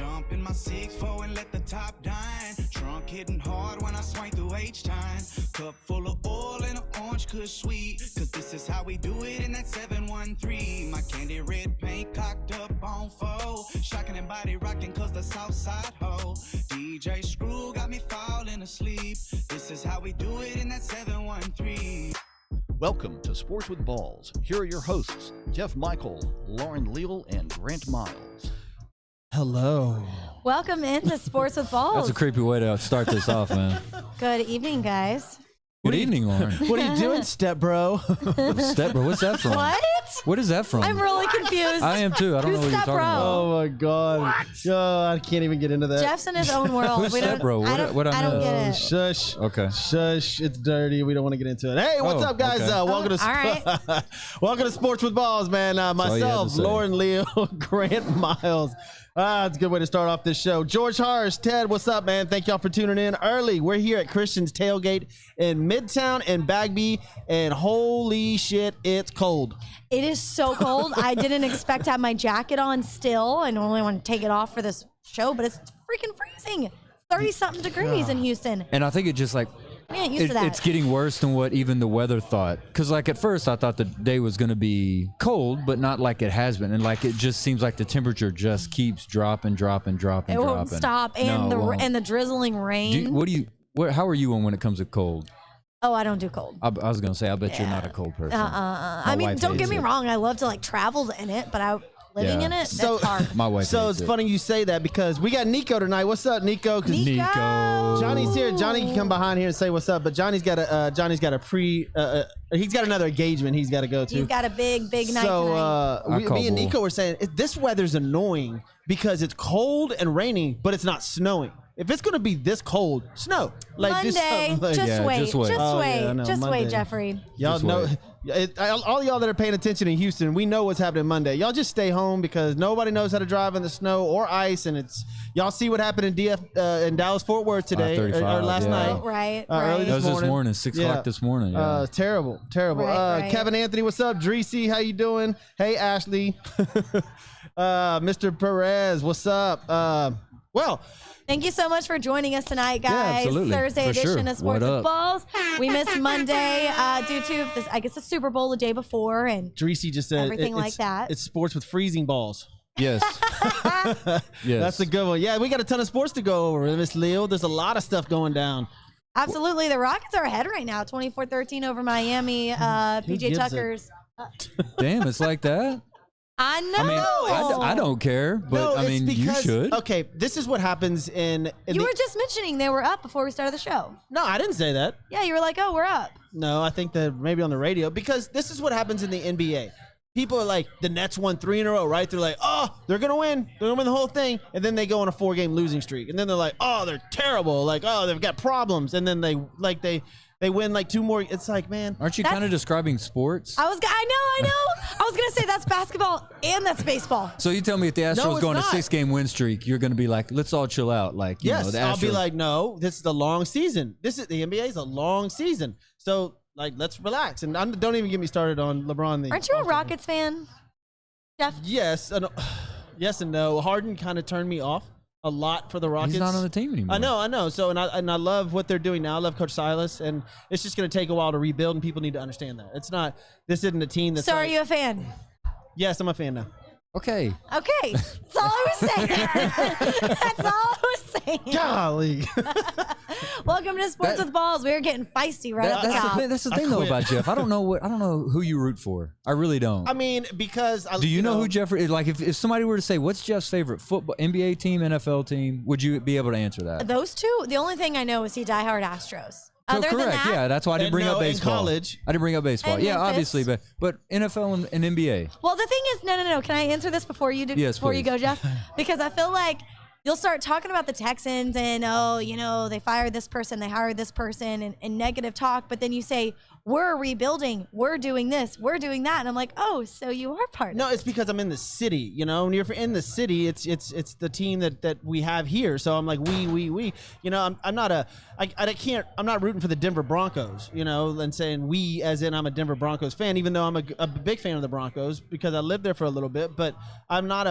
Jump in my 6'4" and let the top dine. Trunk hitting hard when I swing through H-time. Cup full of oil and an orange kush sweet. Cause this is how we do it in that 713. My candy red paint cocked up on foe. Shocking and body rocking cause the south side ho. DJ Screw got me falling asleep. This is how we do it in that 713. Welcome to Sports with Balls. Here are your hosts, Jeff Michael, Lauren Leal, and Grant Miles. Hello. Welcome into Sports with Balls. That's a creepy way to start this off, man. Good evening, guys. Good evening, Lauren. What are you doing, step bro? Step bro, what's that from? What is that from? I'm really confused. I am too. I don't know what you're Step talking bro? about. Oh my God. Oh, I can't even get into that. Jeff's in his own world. Who's Step Bro? I don't get it. Shush. Okay. Shush. It's dirty. We don't want to get into it. Hey, what's Oh, up, guys? okay. Welcome to all right. welcome to Sports with Balls, man. all you had Myself, to say. Lauren Leal, Grant Miles. It's a good way to start off this show. George Harsh, Ted, what's up, man? Thank y'all for tuning in early. We're here at Christian's Tailgate in Midtown and Bagby, and holy shit, it's cold. It is so cold. I didn't expect to have my jacket on still. I normally want to take it off for this show, but it's freaking freezing. 30-something degrees in Houston. And I think it just like, We ain't used to that. it's getting worse than what even the weather thought. Because like at first I thought the day was going to be cold, but not like it has been. And like it just seems like the temperature just keeps dropping. It won't stop. And No, it won't. and the drizzling rain. How are you on when it comes to cold? Oh, I don't do cold. I was going to say, I bet you're not a cold person. I mean, wife don't get hates me it. wrong. I love to like travel in it, but living Yeah. in it, So- that's hard. My wife So hates it's it. funny you say that because we got Nico tonight. What's up, Nico? 'Cause Nico. Johnny's here. Johnny can come behind here and say what's up, but Johnny's got he's got another engagement he's got to go to. He's got a big night tonight. So I call me and bull. Nico were saying this weather's annoying because it's cold and raining, but it's not snowing. If it's gonna be this cold, snow. Like do Monday, something like- just Yeah, wait, just wait. just Oh, wait, yeah, I know, just Monday. wait, Jeffrey. y'all Just know. wait. All y'all that are paying attention in Houston, we know what's happening Monday. Y'all just stay home because nobody knows how to drive in the snow or ice, and y'all see what happened in Dallas Fort Worth today or 35, last yeah. Oh, right, early right. That was this morning. morning, 6 o'clock Yeah. this morning. Yeah. Terrible. Right. Kevin Anthony, what's up? Dreesy, how you doing? Hey, Ashley. Mr. Perez, what's up? Thank you so much for joining us tonight, Yeah, guys. absolutely. Thursday For edition sure. of Sports What with up? Balls. We missed Monday due to this, I guess, the Super Bowl the day before, and Dreesy just said Everything like it's, that. It's sports with freezing balls. Yes. Yes. That's a good one. Yeah, we got a ton of sports to go over, Miss Leal. There's a lot of stuff going down. absolutely, the Rockets are ahead right now, 24-13 over Miami. PJ gives a- Tucker's. Damn, it's like that. I know. I mean, I don't care, but No, I it's mean, you because, should. Okay, this is what happens in You the, were just mentioning they were up before we started the show. No, I didn't say that. Yeah, you were like, "Oh, we're up." No, I think that maybe on the radio because this is what happens in the NBA. People are like, the Nets won 3 in a row, right? They're like, oh, they're gonna win. They're gonna win the whole thing, and then they go on a 4-game losing streak, and then they're like, oh, they're terrible. Like, oh, they've got problems, and then they win like 2 more. It's like, man, Aren't you kind of describing sports? I know. I was gonna say that's basketball and that's baseball. So you tell me if the Astros it's go on a not. 6-game win streak, you're going to be like, let's all chill out. Like, you know, yes, the I'll be Astros- like, no, this is a long season. This is the NBA is a long season, so like, let's relax. And don't even get me started on LeBron. Aren't you a Rockets fan, Jeff? Yes, yes and no. Harden kind of turned me off a lot for the Rockets. he's not on the team anymore. I know. So and I love what they're doing now. I love Coach Silas, and it's just going to take a while to rebuild, and people need to understand that it's not. This isn't a team that's. So are like- you a fan? Yes, I'm a fan now. Okay. Okay, that's all I was saying. That's all I was saying. Golly. Welcome to Sports That- with Balls. We're getting feisty right off the top. That's the I thing though quit. about Jeff. I don't know who you root for. I really don't. I mean, because Do you know who Jeff? Like, if somebody were to say, "What's Jeff's favorite football NBA team, NFL team?" Would you be able to answer that? Those two, the only thing I know is he diehard Astros. Other than Correct. that, Yeah, that's why I didn't And bring no, up in baseball. college. I didn't bring up baseball. And Yeah, Memphis. obviously, but NFL and NBA. well, the thing is, no. Can I answer this before you do? Yes, before you please. go, Jeff? Because I feel like you'll start talking about the Texans and, oh, you know, they fired this person, they hired this person, and negative talk. But then you say, we're rebuilding, we're doing this, we're doing that. And I'm like, oh, so you are part No, of it. it's because I'm in the city. You know, when you're in the city, it's the team that we have here. So I'm like, we. You know, I'm not I'm not rooting for the Denver Broncos. You know, and saying we as in I'm a Denver Broncos fan, even though I'm a big fan of the Broncos because I lived there for a little bit. But I'm not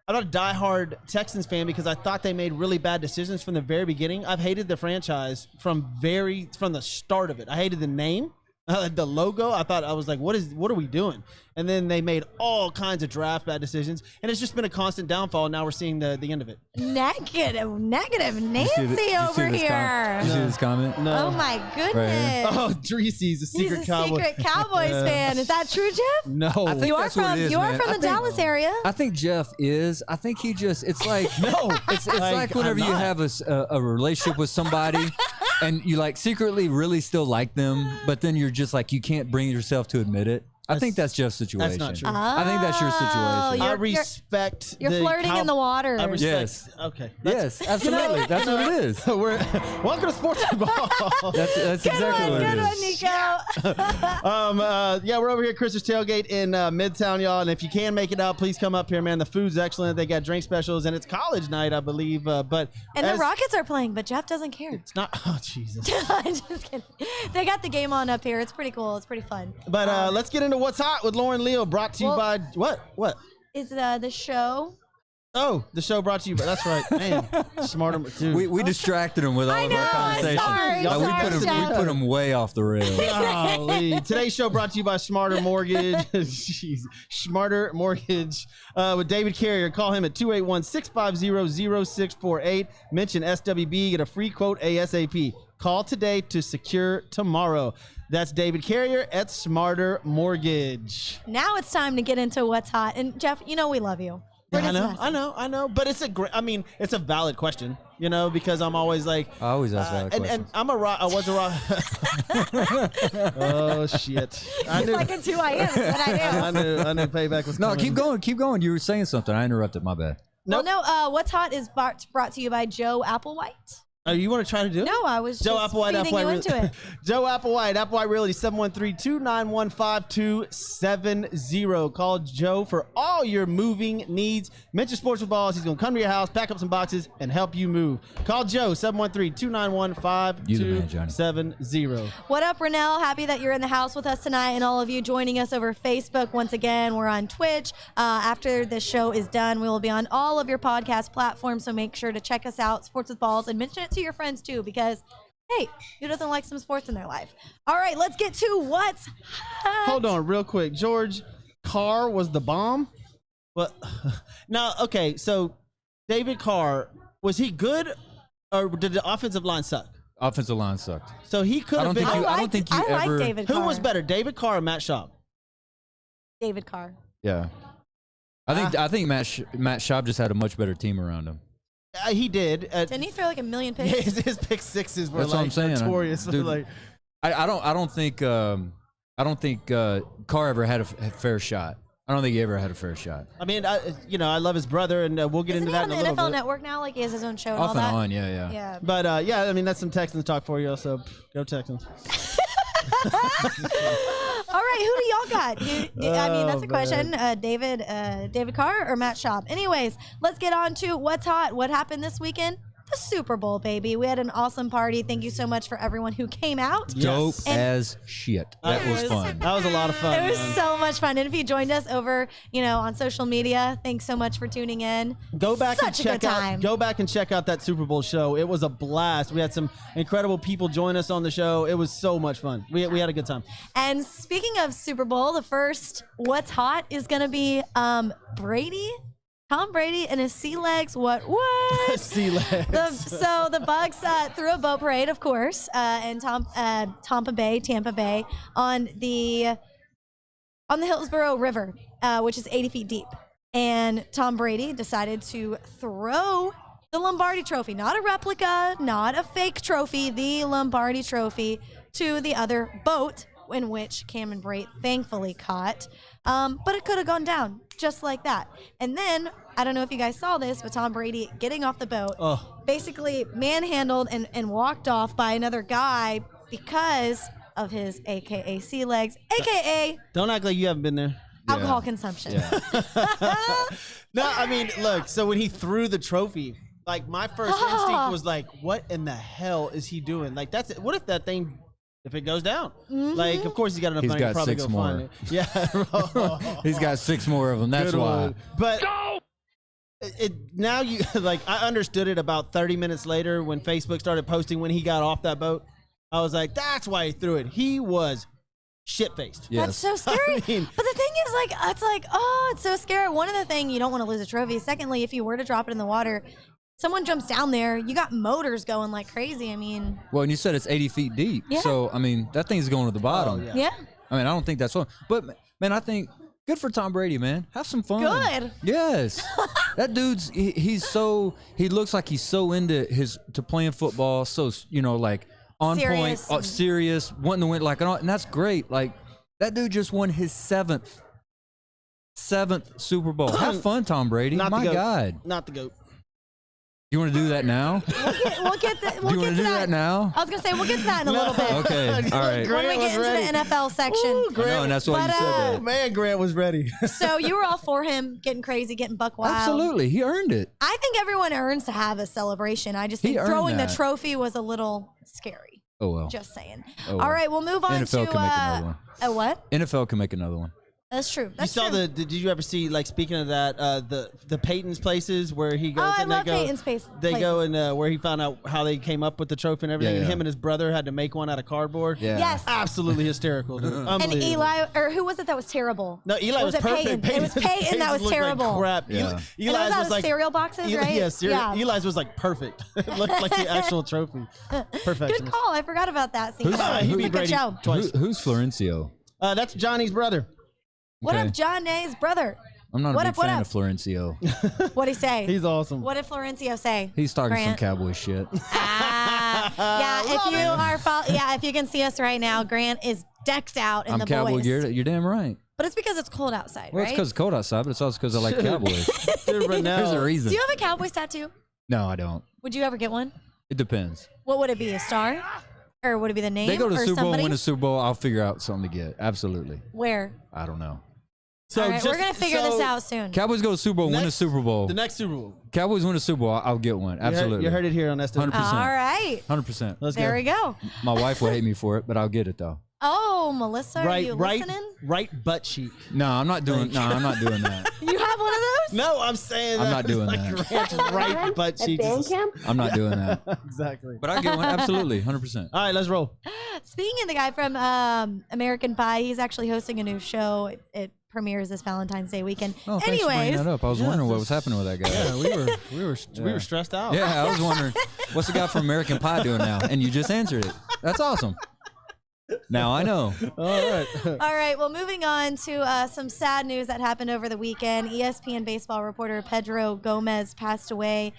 I'm not a diehard Texans fan because I thought they made really bad decisions from the very beginning. I've hated the franchise from the start of it. I hated the name, the logo. I was like, what are we doing? And then they made all kinds of draft bad decisions, and it's just been a constant downfall. Now we're seeing the end of it. Negative Nancy over You here. see this comment? No. Oh my goodness. Right Oh, Dreesy's a secret He's a cowboy. secret Cowboys fan. Is that true, Jeff? No, I think You are that's what from it is, you are man. from I the think- Dallas area. I think Jeff is. I think he just. It's like no. It's like whenever I'm you not. have a relationship with somebody, and you like secretly really still like them, but then you're just like you can't bring yourself to admit it. I think that's Jeff's situation. not true. I think that's your situation. I You're- respect. You're the flirting in the water. I respect. Yes. Okay. Yes, absolutely. That's what it is. Welcome to Sports Ball. That's exactly what it Good one, is. Nico. Yeah, we're over here at Chris's Tailgate in Midtown, y'all. And if you can make it out, please come up here, man. The food's excellent. They got drink specials, and it's college night, I believe. But And the Rockets are playing, but Jeff doesn't care. It's not. Oh, Jesus. I'm just kidding. They got the game on up here. It's pretty cool. It's pretty fun. But let's get into what's hot with Lauren Leal, brought to you Well- by what? What? Is the show? Oh, the show brought to you by. That's right, man. Smarter, dude. We distracted him with all I of know, our conversation. sorry, Like, sorry, we Jeff. put him way off the rails. Golly. Today's show brought to you by Smarter Mortgage. Jeez. Smarter Mortgage with David Carrier. Call him at 281-650-0648. Mention SWB. Get a free quote ASAP. Call today to secure tomorrow. That's David Carrier at Smarter Mortgage. Now it's time to get into what's hot. And Jeff, you know we love you. We're Yeah, just messing. I know. But it's it's a valid question, because I'm always like, I always ask valid and questions. I'm a rock. I was a rock. Oh shit! It's like it's who I am. It's what I do. I knew payback was No, coming. keep going. You were saying something. I interrupted. My bad. Nope. Well, no. What's hot is brought to you by Joe Applewhite. Oh, you want to try to do it? No, I was Joe just Applewhite, feeding you into it. Joe Applewhite Realty, 713-291-5270. Call Joe for all your moving needs. Mention Sports with Balls. He's going to come to your house, pack up some boxes, and help you move. Call Joe, 713-291-5270. What up, Renell? Happy that you're in the house with us tonight, and all of you joining us over Facebook. Once again, we're on Twitch. After this show is done, we will be on all of your podcast platforms, so make sure to check us out, Sports with Balls, and mention it to your friends too, because hey, who doesn't like some sports in their life? All right, let's get to what's hot. Hold on real quick. George, Carr was the bomb? Well, now, okay, so David Carr, was he good, or did the offensive line suck? Offensive line sucked. So he could I have don't been. think you- I don't think you like ever- David Who Carr. was better, David Carr or Matt Schaub? David Carr. Yeah. I think Matt Schaub just had a much better team around him. He did. Didn't he throw like a million Yeah, picks? his pick sixes were That's what like I'm saying. notorious. Dude, like, I don't think Carr ever had a fair shot. I don't think he ever had a fair shot. I mean, I love his brother, and we'll get Isn't into he that on in the a little NFL bit. Network now? Like he has his own show and all Off and that. on, yeah. Yeah. But yeah, I mean, that's some Texans talk for you. So go Texans. All right, who do y'all got? I mean, that's Oh, a question. David Carr or Matt Schaub? Anyways, let's get on to what's hot. What happened this weekend? The Super Bowl, baby. We had an awesome party. Thank you so much for everyone who came out. Dope Yes. as shit. That was fun. That was a lot of fun. It was man. so much fun. And if you joined us over, on social media, thanks so much for tuning in. Go back Such and a check good out. time. Go back and check out that Super Bowl show. It was a blast. We had some incredible people join us on the show. It was so much fun. We had a good time. And speaking of Super Bowl, the first what's hot is going to be Tom Brady and his sea legs. What? Sea legs. So the Bucks threw a boat parade, of course, in Tampa Bay, on the Hillsborough River, which is 80 feet deep. And Tom Brady decided to throw the Lombardi Trophy, not a replica, not a fake trophy, the Lombardi Trophy, to the other boat, in which Cameron Brate thankfully caught. But it could have gone down just like that. And then, I don't know if you guys saw this, but Tom Brady getting off the boat, basically manhandled and walked off by another guy because of his AKA sea legs, AKA Don't act like you haven't been there. alcohol consumption. Yeah. No, I mean, look. So when he threw the trophy, like my first instinct was like, "What in the hell is he doing?" Like that's what if that thing. If it goes down, like of course he's got enough He's money got to probably 6 go find more. it. Yeah, He's got 6 more of them. That's Good why. one. But now you like I understood it about 30 minutes later when Facebook started posting when he got off that boat. I was like, that's why he threw it. He was shit-faced. Yes. That's so scary. I mean- but the thing is, like, it's like, oh, it's so scary. One of the things, you don't want to lose a trophy. Secondly, if you were to drop it in the water, someone jumps down there, you got motors going like crazy. I mean, Well, and you said it's 80 feet deep. Yeah. So, I mean, that thing's going to the bottom. Oh, yeah. yeah. I mean, I don't think that's fun. But, man, I think good for Tom Brady, man. Have some fun. Good. Yes. That dude's, he looks like he's so into to playing football. So, like on Serious point, and- serious, wanting to win. Like, and that's great. Like, that dude just won his seventh Super Bowl. Have fun, Tom Brady. Not My the goat. God. Not the GOAT. You want to do that now? We'll get Do you want to do that now? I was going to say, we'll get to that in a little bit. Okay. All right. When we Grant get was into ready. the NFL section. Ooh, I Grant, know, and that's why But, you said oh, that. man, Grant was ready. So you were all for him getting crazy, getting buck wild. Absolutely. He earned it. I think everyone earns to have a celebration. I just He think earned throwing the that. trophy was a little scary. Oh, well. Just saying. Oh, All well. right, we'll move on NFL to can make another one. a what? NFL can make another one. That's true. You That's saw true. did you ever see, like, speaking of that, the Peyton's places where he goes Oh, I and love they go, Peyton's they go and where he found out how they came up with the trophy and everything, Yeah, and yeah. him and his brother had to make one out of cardboard. Yeah. Yes. Absolutely hysterical, dude. And Unbelievable. Eli, or who was it that was terrible? No, Eli Or was it perfect. Peyton? It was Peyton that was looked like terrible. crap. Yeah. And it Eli's was out was of like cereal boxes, Eli, right? yeah, Eli's was like perfect. It looked like the actual trophy. Perfection. Good call. I forgot about that. See, Who's- it's he a beat good Brady show. twice. Who's Florencio? That's Johnny's brother. What Okay. up, John Nay's brother? I'm not What a up, big what fan up? of Florencio. What'd he say? He's awesome. What did Florencio say? He's talking Grant? some cowboy shit. If you can see us right now, Grant is decked out in I'm the cowboy boys. geared. You're damn right. But it's because it's cold outside, Well, right? it's because it's cold outside, but it's also because I like cowboys. Dude, but now- There's a reason. Do you have a Cowboys tattoo? No, I don't. Would you ever get one? It depends. What would it be? A star? Or would it be the name? They go to or Super Bowl and somebody? win a Super Bowl, I'll figure out something to get. Absolutely. Where? I don't know. So All right, we're just- gonna figure this so out soon. Cowboys go to Super Bowl, win a next- Super Bowl. The next Super Bowl. Cowboys win a Super Bowl, I'll get one. Absolutely. You heard it here on SW. 100%. All right. 100%. Let's There go. we go. My wife will hate me for it, but I'll get it though. Oh, Melissa, are you listening? right butt cheek. No, I'm not doing. No, I'm not doing that. You have one of those? No, I'm saying I'm that not doing like that. Grant's right butt cheek. I'm not doing that. Exactly. But I'll get one. Absolutely, 100%. All right, let's roll. Speaking of the guy from American Pie, he's actually hosting a new show. It premieres this Valentine's Day weekend. Oh, thanks for bringing Anyways, that up. I was wondering what was happening with that guy. Yeah, we were stressed out. Yeah, I was wondering what's the guy from American Pie doing now, and you just answered it. That's awesome. Now I know. All right. all right, well, moving on to some sad news that happened over the weekend. ESPN baseball reporter Pedro Gomez passed away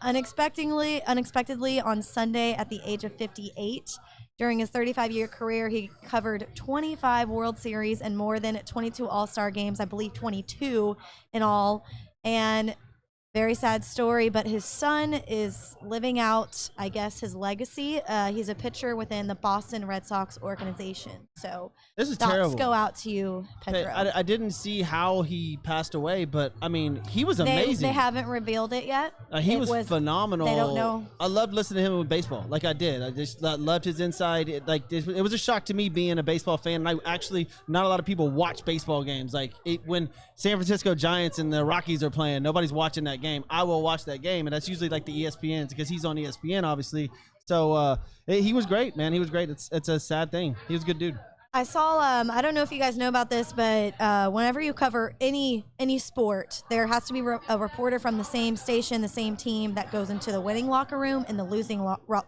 unexpectedly on Sunday at the age of 58. During his 35-year career, he covered 25 World Series and more than 22 All-Star games, I believe 22 in all. And very sad story, but his son is living out, I guess, his legacy. He's a pitcher within the Boston Red Sox organization. So This is thoughts terrible. go out to you, Hey, Pedro. I didn't see how he passed away, but I mean, he was amazing. They haven't revealed it yet. He It was phenomenal. They don't know. I loved listening to him with baseball, like I did. I just loved his inside. It was a shock to me being a baseball fan. And I actually, not a lot of people watch baseball games. Like when San Francisco Giants and the Rockies are playing, nobody's watching that game. I will watch that game, and that's usually like the ESPNs because he's on ESPN, obviously. So he was great, man. He was great. It's a sad thing. He was a good dude. I saw. I don't know if you guys know about this, but whenever you cover any sport, there has to be a reporter from the same station, the same team that goes into the winning locker room and the losing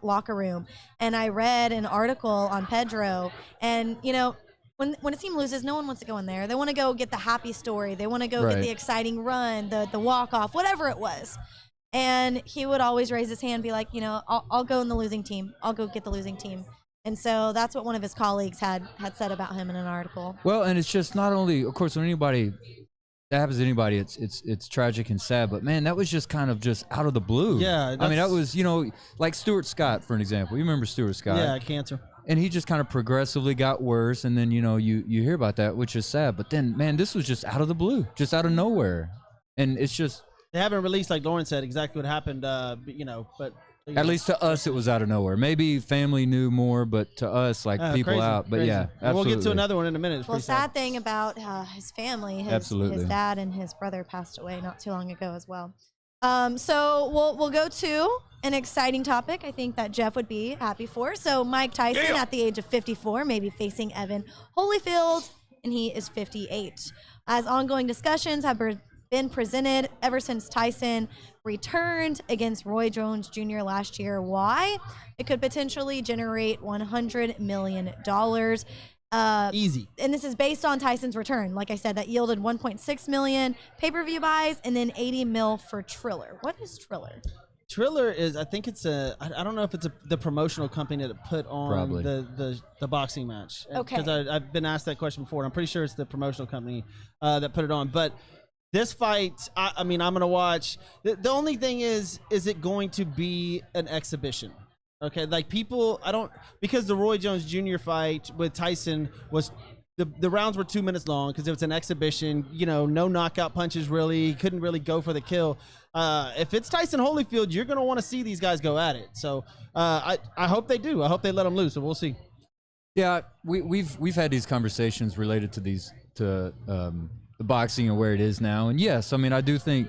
locker room. And I read an article on Pedro, and you know, when a team loses, no one wants to go in there. They want to go get the happy story. They want to go Right. get the exciting run, the walk off, whatever it was. And he would always raise his hand, and be like, you know, I'll go in the losing team. I'll go get the losing team. And so that's what one of his colleagues had said about him in an article. Well, and it's just not only, of course, when anybody that happens to anybody, it's tragic and sad. But man, that was just kind of just out of the blue. Yeah, I mean, that's- that was, you know, like Stuart Scott, for an example. You remember Stuart Scott? Yeah, cancer. And he just kind of progressively got worse, and then you know you hear about that, which is sad. But then, man, this was just out of the blue, just out of nowhere, and it's just They haven't released, like Lauren said, exactly what happened. You know, but At least to us, it was out of nowhere. Maybe family knew more, but to us, like people crazy, out. But crazy. yeah, And absolutely. we'll get to another one in a minute. It's Well, pretty sad. sad thing about his family, his Absolutely. dad and his brother passed away not too long ago as well. So we'll go to an exciting topic I think that Jeff would be happy for. So Mike Tyson at the age of 54 may be facing Evan Holyfield, and he is 58. As ongoing discussions have been presented ever since Tyson returned against Roy Jones Jr. last year. Why? It could potentially generate $100 million. Easy. And this is based on Tyson's return. Like I said, that yielded 1.6 million pay-per-view buys and then 80 mil for Triller. What is Triller? Triller is, I think it's I don't know if it's the promotional company that put on Probably. the boxing match. Okay. Because I've been asked that question before, and I'm pretty sure it's the promotional company that put it on. But this fight, I mean, I'm going to watch. The only thing is it going to be an exhibition? Okay, like people, because the Roy Jones Jr. fight with Tyson was, the rounds were 2 minutes long because it was an exhibition, no knockout punches really, couldn't really go for the kill. If it's Tyson Holyfield, you're going to want to see these guys go at it. So I hope they do. I hope they let them loose, so we'll see. Yeah, we've had these conversations related to the boxing and where it is now. And yes, I mean, I think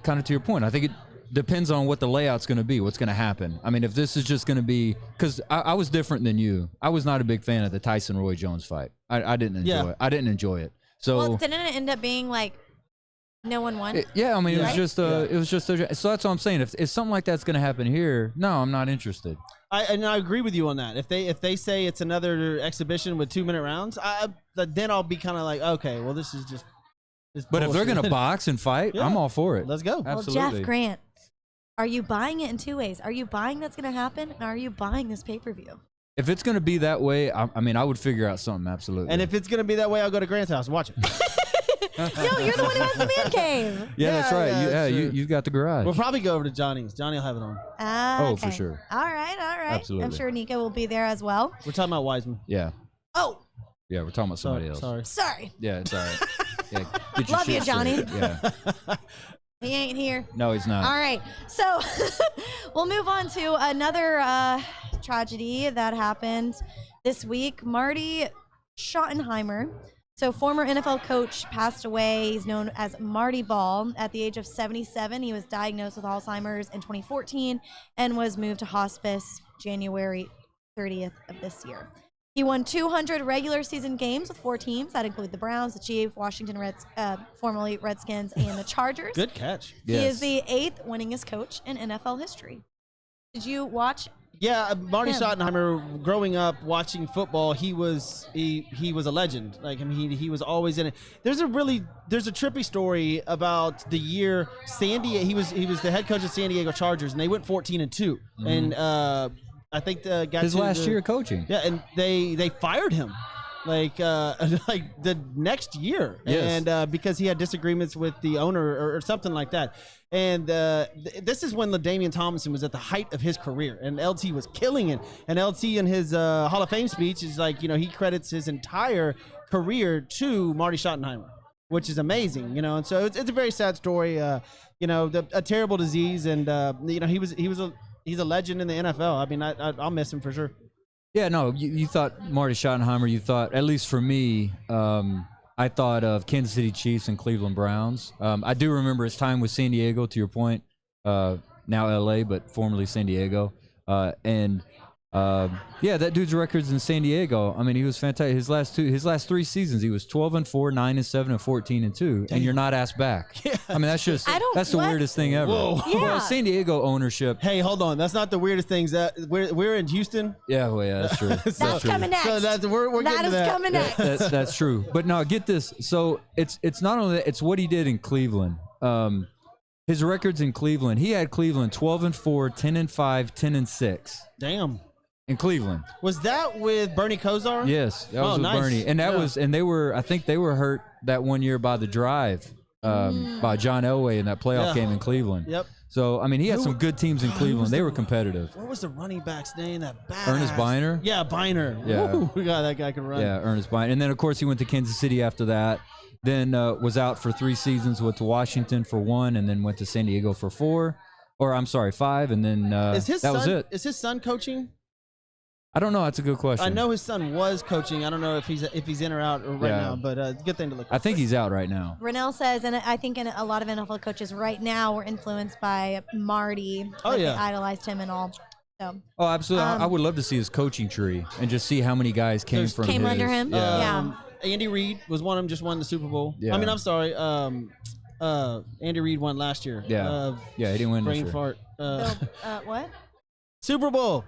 kind of to your point, I think it depends on what the layout's going to be, what's going to happen. I mean, if this is just going to be, because I was different than you. I was not a big fan of the Tyson Roy Jones fight. I didn't enjoy it. I didn't enjoy it. So Well, didn't it end up being like no one won? yeah, I mean, Right? it was just so that's what I'm saying. If something like that's going to happen here, no, I'm not interested. And I agree with you on that. If they say it's another exhibition with 2 minute rounds, then I'll be kind of like, okay, well, this is just. But if they're bullshit. going to box and fight, Yeah. I'm all for it. Let's go. Well, Absolutely. Jeff Grant, are you buying it in two ways? Are you buying that's going to happen? And are you buying this pay-per-view? If it's going to be that way, I mean, I would figure out something. Absolutely. And if it's gonna be that way, I'll go to Grant's house and watch it. No, you're the one who has the man cave. yeah, that's right. that's true. You've got the garage. We'll probably go over to Johnny's. Johnny will have it on. Oh, for Okay. sure. All right. I'm Absolutely. sure Nico will be there as well. We're talking about Wiseman. Yeah. Oh, Yeah, we're talking about somebody else. Sorry. sorry. Yeah, it's all right. Yeah, get your Love you, shit Johnny. straight. Yeah. He ain't here. No, he's not. All right. So we'll move on to another tragedy that happened this week. Marty Schottenheimer, so former NFL coach, passed away. He's known as Marty Ball. At the age of 77, he was diagnosed with Alzheimer's in 2014 and was moved to hospice January 30th of this year. He won 200 regular season games with 4 teams. That include the Browns, the Chiefs, Washington formerly Redskins, and the Chargers. Good catch. He Yes. is the 8th winningest coach in NFL history. Did you watch? Yeah, Marty Him. Schottenheimer. Growing up watching football, he was a legend. Like, I mean, he was always in it. There's a trippy story about the year San Diego. He was the head coach of San Diego Chargers, and they went 14-2. And I think got His to last the- year coaching. Yeah, and they fired him like the next year, Yes. and because he had disagreements with the owner or something like that. And this is when LaDainian Tomlinson was at the height of his career, and LT was killing it. And LT in his Hall of Fame speech is like, he credits his entire career to Marty Schottenheimer, which is amazing, And so it's a very sad story, a terrible disease, and he's a legend in the NFL. I mean, I'll miss him for sure. Yeah, no, you thought Marty Schottenheimer, you thought, at least for me, I thought of Kansas City Chiefs and Cleveland Browns. I do remember his time with San Diego, to your point, now LA, but formerly San Diego. Yeah, that dude's records in San Diego. I mean, he was fantastic. His last 3 seasons, he was 12-4, 9-7, and 14-2, and you're not asked back. Yeah. I mean, that's just that's the what? weirdest thing ever. Whoa. Yeah. Well, San Diego ownership. Hey, hold on. That's not the weirdest things. That we're in Houston. Yeah, well, yeah, that's true. That's coming next. So we're That getting is to that. coming next. That's true. But no, get this. So it's not only that, it's what he did in Cleveland. His records in Cleveland. He had Cleveland 12-4, 10-5, 10-6 Damn. in Cleveland. Was that with Bernie Kosar? Yes, that was with nice. Bernie, and that Yeah. was, and I think they were hurt that one year by the drive, by John Elway in that playoff Yeah. game in Cleveland. Yep. So I mean, he had Who- some good teams in who Cleveland. was They the- were competitive. What was the running back's name? That badass. Ernest Biner? Yeah, Biner. Yeah. Woo, God, that guy can run. Yeah, Ernest Bynum. And then, of course, he went to Kansas City after that. Then was out for 3 seasons, went to Washington for 1, and then went to San Diego for 4. or I'm sorry, 5, and then Is his that son, was it. Is his son coaching? I don't know. That's a good question. I know his son was coaching. I don't know if he's in or out right now, but good thing to look. I think he's out right now. Rennell says, and I think a lot of NFL coaches right now were influenced by Marty. Oh, They yeah. idolized him and all. So Oh, absolutely. I would love to see his coaching tree and just see how many guys came from Came his- under him? Yeah. Andy Reid was one of them. Just won the Super Bowl. Yeah. I mean, I'm sorry. Andy Reid won last year. Yeah. Yeah, he didn't win this Brain year. fart. What? Super Bowl.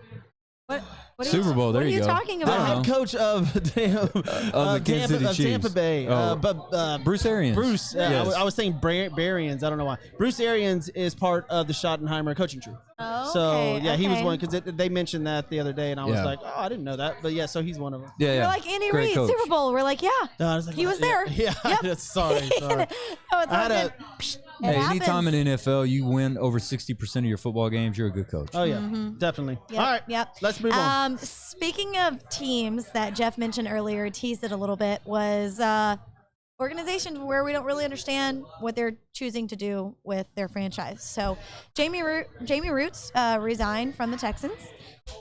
What are Super you, Bowl, there what are you you go. talking The I don't about? head know. coach of the Kansas City Chiefs. Tampa Bay. Oh. Bruce Arians. Bruce. Yes. I was saying Arians. I don't know why. Bruce Arians is part of the Schottenheimer coaching tree. Oh, So okay, yeah, he was okay. one because they mentioned that the other day, and I was Yeah. like, oh, I didn't know that. But yeah, so he's one of them. Yeah, yeah. You're like Andy Great Reid, coach. Super Bowl. We're like, yeah. No, I was like, He was there. Yeah. Yep. sorry. No, it's I had all a. good. It Hey, happens. anytime in the NFL you win over 60% of your football games, you're a good coach. Oh yeah, definitely. Yep, All right. Yep. Let's move on. Speaking of teams that Jeff mentioned earlier, teased it a little bit, was organizations where we don't really understand what they're choosing to do with their franchise. So Jamie Roots resigned from the Texans.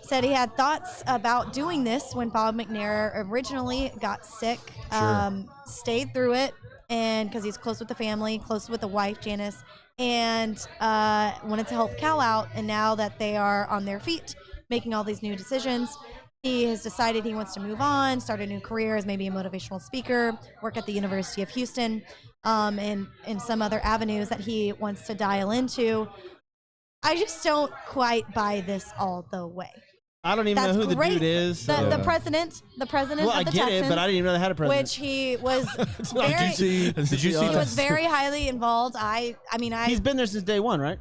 Said he had thoughts about doing this when Bob McNair originally got sick. Sure. Stayed through it, and because he's close with the family, close with the wife Janice, and wanted to help Cal out. And now that they are on their feet, making all these new decisions, he has decided he wants to move on, start a new career as maybe a motivational speaker, work at the University of Houston, and some other avenues that he wants to dial into. I just don't quite buy this all the way. I don't even That's know who great. the dude is. The so- president well, I of the get Texans, it, but I didn't even know they had a president. which he was Did very, Did you see he the- was very highly involved. I mean, He's been there since day one, right?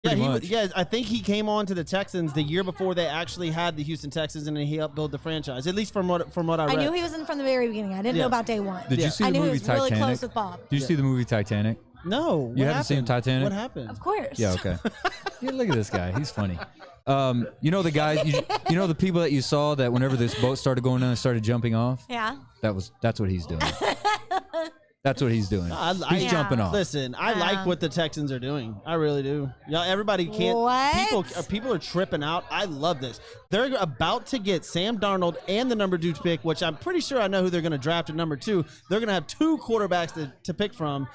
Pretty yeah, much. yeah, I think he came on to the Texans the year before they actually had the Houston Texans, and then he helped build the franchise. At least from what I read. I knew he was in from the very beginning. I didn't Yeah. know about day one. Did Yeah. you see I the knew he movie was really Titanic? close with Bob. Did you see the movie Titanic? No, You what haven't seen happened? Titanic? What happened? Of course. Yeah, okay. Yeah, look at this guy. He's funny. You know the guys, you know the people that you saw that whenever this boat started going down and started jumping off? Yeah. That's what he's doing. That's what he's doing. He's Yeah. jumping off. Listen, I like what the Texans are doing. I really do. Yeah, everybody can't. What? People are tripping out. I love this. They're about to get Sam Darnold and the number 2 pick, which I'm pretty sure I know who they're going to draft at number 2. They're going to have 2 quarterbacks to pick from.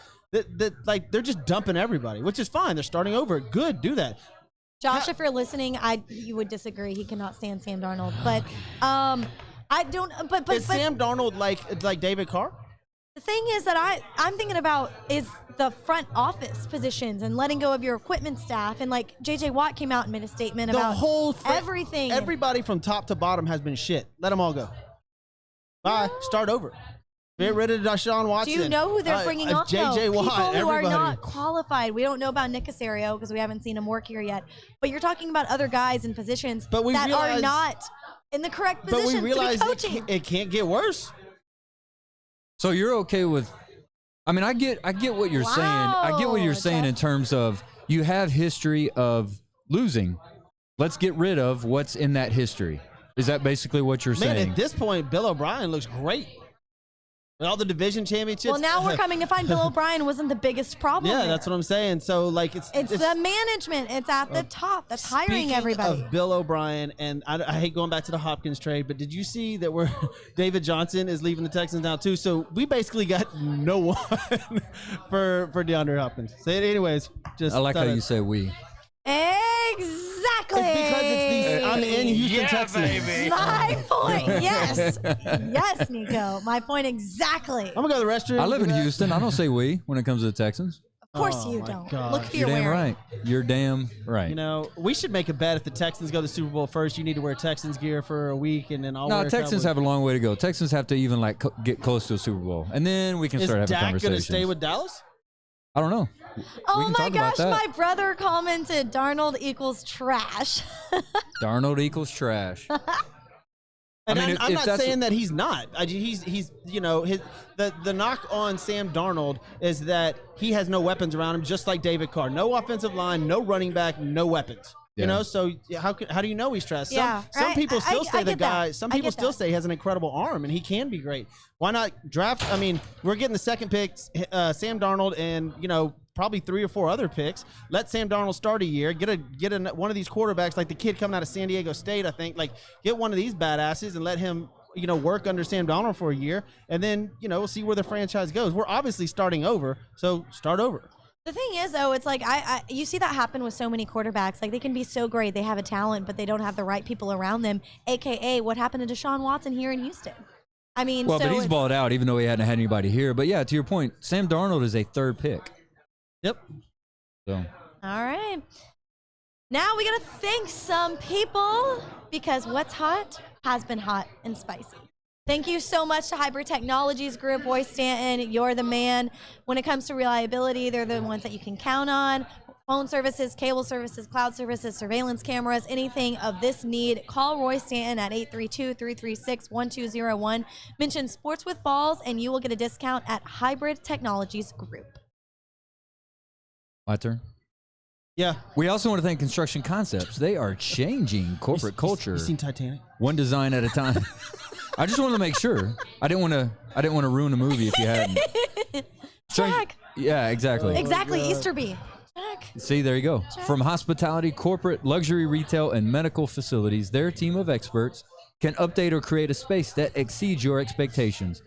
Like they're just dumping everybody, which is fine. They're starting over. Good, do that. Josh, if you're listening, you would disagree. He cannot stand Sam Darnold, but I don't. But Is Sam Darnold like David Carr? the thing is that I'm thinking about is the front office positions and letting go of your equipment staff. And like JJ Watt came out and made a statement The about whole everything. Everybody from top to bottom has been shit. Let them all go. Bye. Start over. Get rid of Deshaun Do Watson. you know who they're bringing on? JJ Watt. People who everybody. are not qualified. We don't know about Nick Casario because we haven't seen him work here yet. But you're talking about other guys in positions But we that are realize- not in the correct But position we realize to be coaching. it can't get worse. So you're okay with? I mean, I get what you're saying. I get what you're Wow, saying in Jeff. terms of you have history of losing. Let's get rid of what's in that history. Is that basically what you're Man, saying? at this point, Bill O'Brien looks great. With all the division championships. Well, now we're coming to find Bill O'Brien wasn't the biggest problem. Yeah, there. that's what I'm saying. So, like, it's It's the management. It's at the top. That's hiring Speaking everybody. of Bill O'Brien, and I hate going back to the Hopkins trade, but did you see that David Johnson is leaving the Texans now too? So we basically got no one for DeAndre Hopkins. So anyways, just I like how thought you say we. Exactly. It's because it's I'm in Houston, Texas. My point. Yes. Yes, Nico. My point exactly. I'm gonna go to the restroom. I live in do that. Houston. I don't say we when it comes to the Texans. Of course Oh, you my don't. gosh. Look who You're you're damn wearing. right. You're damn right. You know, we should make a bet if the Texans go to the Super Bowl first. You need to wear Texans gear for a week, and then I'll No, wear Texans Cowboy. have a long way to go. Texans have to even like get close to a Super Bowl, and then we can Is start having Dak conversations. gonna stay with Dallas? I don't know. Oh we can my talk gosh, about that. my brother commented Darnold equals trash. Darnold equals trash. And I mean, I'm if not that's- saying that he's not. He's you know the knock on Sam Darnold is that he has no weapons around him, just like David Carr. No offensive line, no running back, no weapons. Yeah. You know, so how do you know he's trash? Yeah, some people still I say the get that. guy. Some I people get still that. say he has an incredible arm and he can be great. Why not draft? I mean, we're getting the second pick, Sam Darnold, and you know probably 3 or 4 other picks. Let Sam Darnold start a year. Get one of these quarterbacks, like the kid coming out of San Diego State, I think. Like, get one of these badasses and let him, work under Sam Darnold for a year, and then, we'll see where the franchise goes. We're obviously starting over, so start over. The thing is, though, it's like you see that happen with so many quarterbacks. Like, they can be so great, they have a talent, but they don't have the right people around them. AKA what happened to Deshaun Watson here in Houston. I mean, but he's balled out, even though he hadn't had anybody here. But yeah, to your point, Sam Darnold is a 3rd pick. Yep. So. All right. Now we gotta thank some people, because what's hot has been hot and spicy. Thank you so much to Hybrid Technologies Group. Roy Stanton, you're the man. When it comes to reliability, they're the ones that you can count on. Phone services, cable services, cloud services, surveillance cameras, anything of this need, call Roy Stanton at 832-336-1201. Mention Sports with Balls, and you will get a discount at Hybrid Technologies Group. My turn. Yeah. We also want to thank Construction Concepts. They are changing corporate culture. You seen Titanic? One design at a time. I just wanted to make sure. I didn't want to ruin a movie if you hadn't. Jack. Yeah, exactly. Exactly. Easter bee. Jack. See, there you go. From hospitality, corporate, luxury, retail, and medical facilities, their team of experts can update or create a space that exceeds your expectations.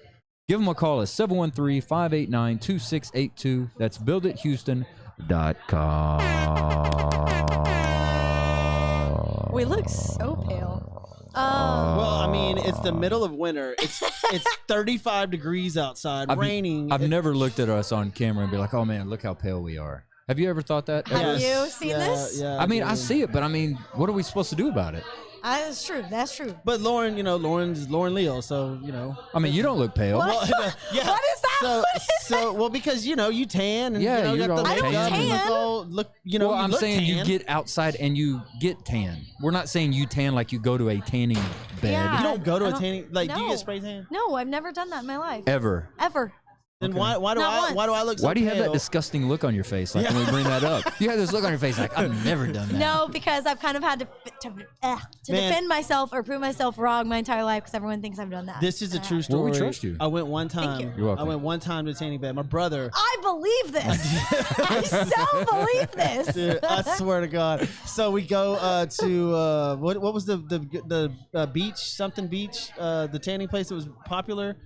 Give them a call at 713-589-2682. That's buildithouston.com. We look so pale. Well, I mean, it's the middle of winter. It's 35 degrees outside, raining. I've never looked at us on camera and be like, oh, man, look how pale we are. Have you ever thought that? Have you seen this? Yeah. I mean, I see it, but I mean, what are we supposed to do about it? That's true. That's true. But Lauren, Lauren's Lauren Leal, so I mean, you don't look pale. Well, yeah. What is that? So because you tan and Yeah, you you're got the all makeup tan. and tan. look Well, I'm look saying you tan. get outside and you get tan. We're not saying you tan like you go to a tanning bed. Yeah. You don't go to I a don't- tanning do you No. get spray tan? No, I've never done that in my life. Ever. Ever. Then Okay. why do Not I look so Why do you have that pale? disgusting look on your face? Like when we bring that up, you have this look on your face like I've never done that. No, because I've kind of had to Man. defend myself or prove myself wrong my entire life, because everyone thinks I've done that. This is a true Well, story. we trust you. I went one Thank time. you. You're welcome. I went one time to the tanning bed. My brother. I believe this. I so believe this. Dude, I swear to God. So we go to what was the beach, something beach, the tanning place that was popular.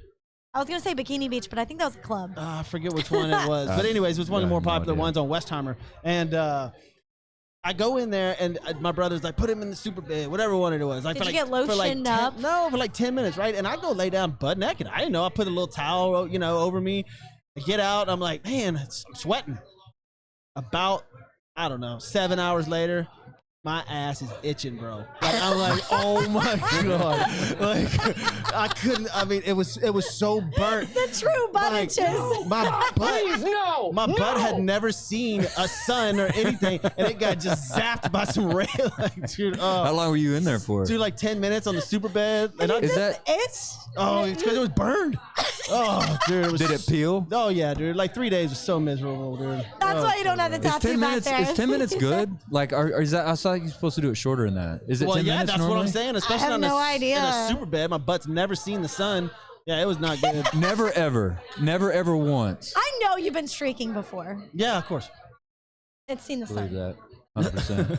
I was gonna say Bikini Beach, but I think that was a club. I forget which one it was. But anyways, it was one of the I more have no popular idea. ones on Westheimer. And I go in there, and my brother's like, put him in the super bed, whatever one it was. Like, Did for you like, get for like lotioned 10 up? No, for like 10 minutes, right? And I go lay down butt naked. I didn't know. I put a little towel, over me. I get out. I'm like, man, I'm sweating. About, I don't know, 7 hours later, my ass is itching, bro. Like, I'm like, oh my God. Like, I couldn't, I mean, it was so burnt. The true butt Like, itches. my butt, my butt had never seen a sun or anything, and it got just zapped by some rain. Like, dude, How long were you in there for? dude, like 10 minutes on the super bed. And Is that? It's it's because it was burned. Oh, dude, it was. Did it peel? Oh yeah, dude. Like 3 days was so miserable, dude. that's Oh. why you don't have the Is tattoo 10 back minutes? there. Is 10 minutes good? Like, or is that? I thought you're supposed to do it shorter than that. Is it Well, 10 yeah, minutes that's normally? what I'm saying. Especially have on no a, idea. in a super bed. My butt's never seen the sun. Yeah, it was not good. Never ever once. I know you've been streaking before. Yeah, of course. It's seen the Believe sun. that. 100%.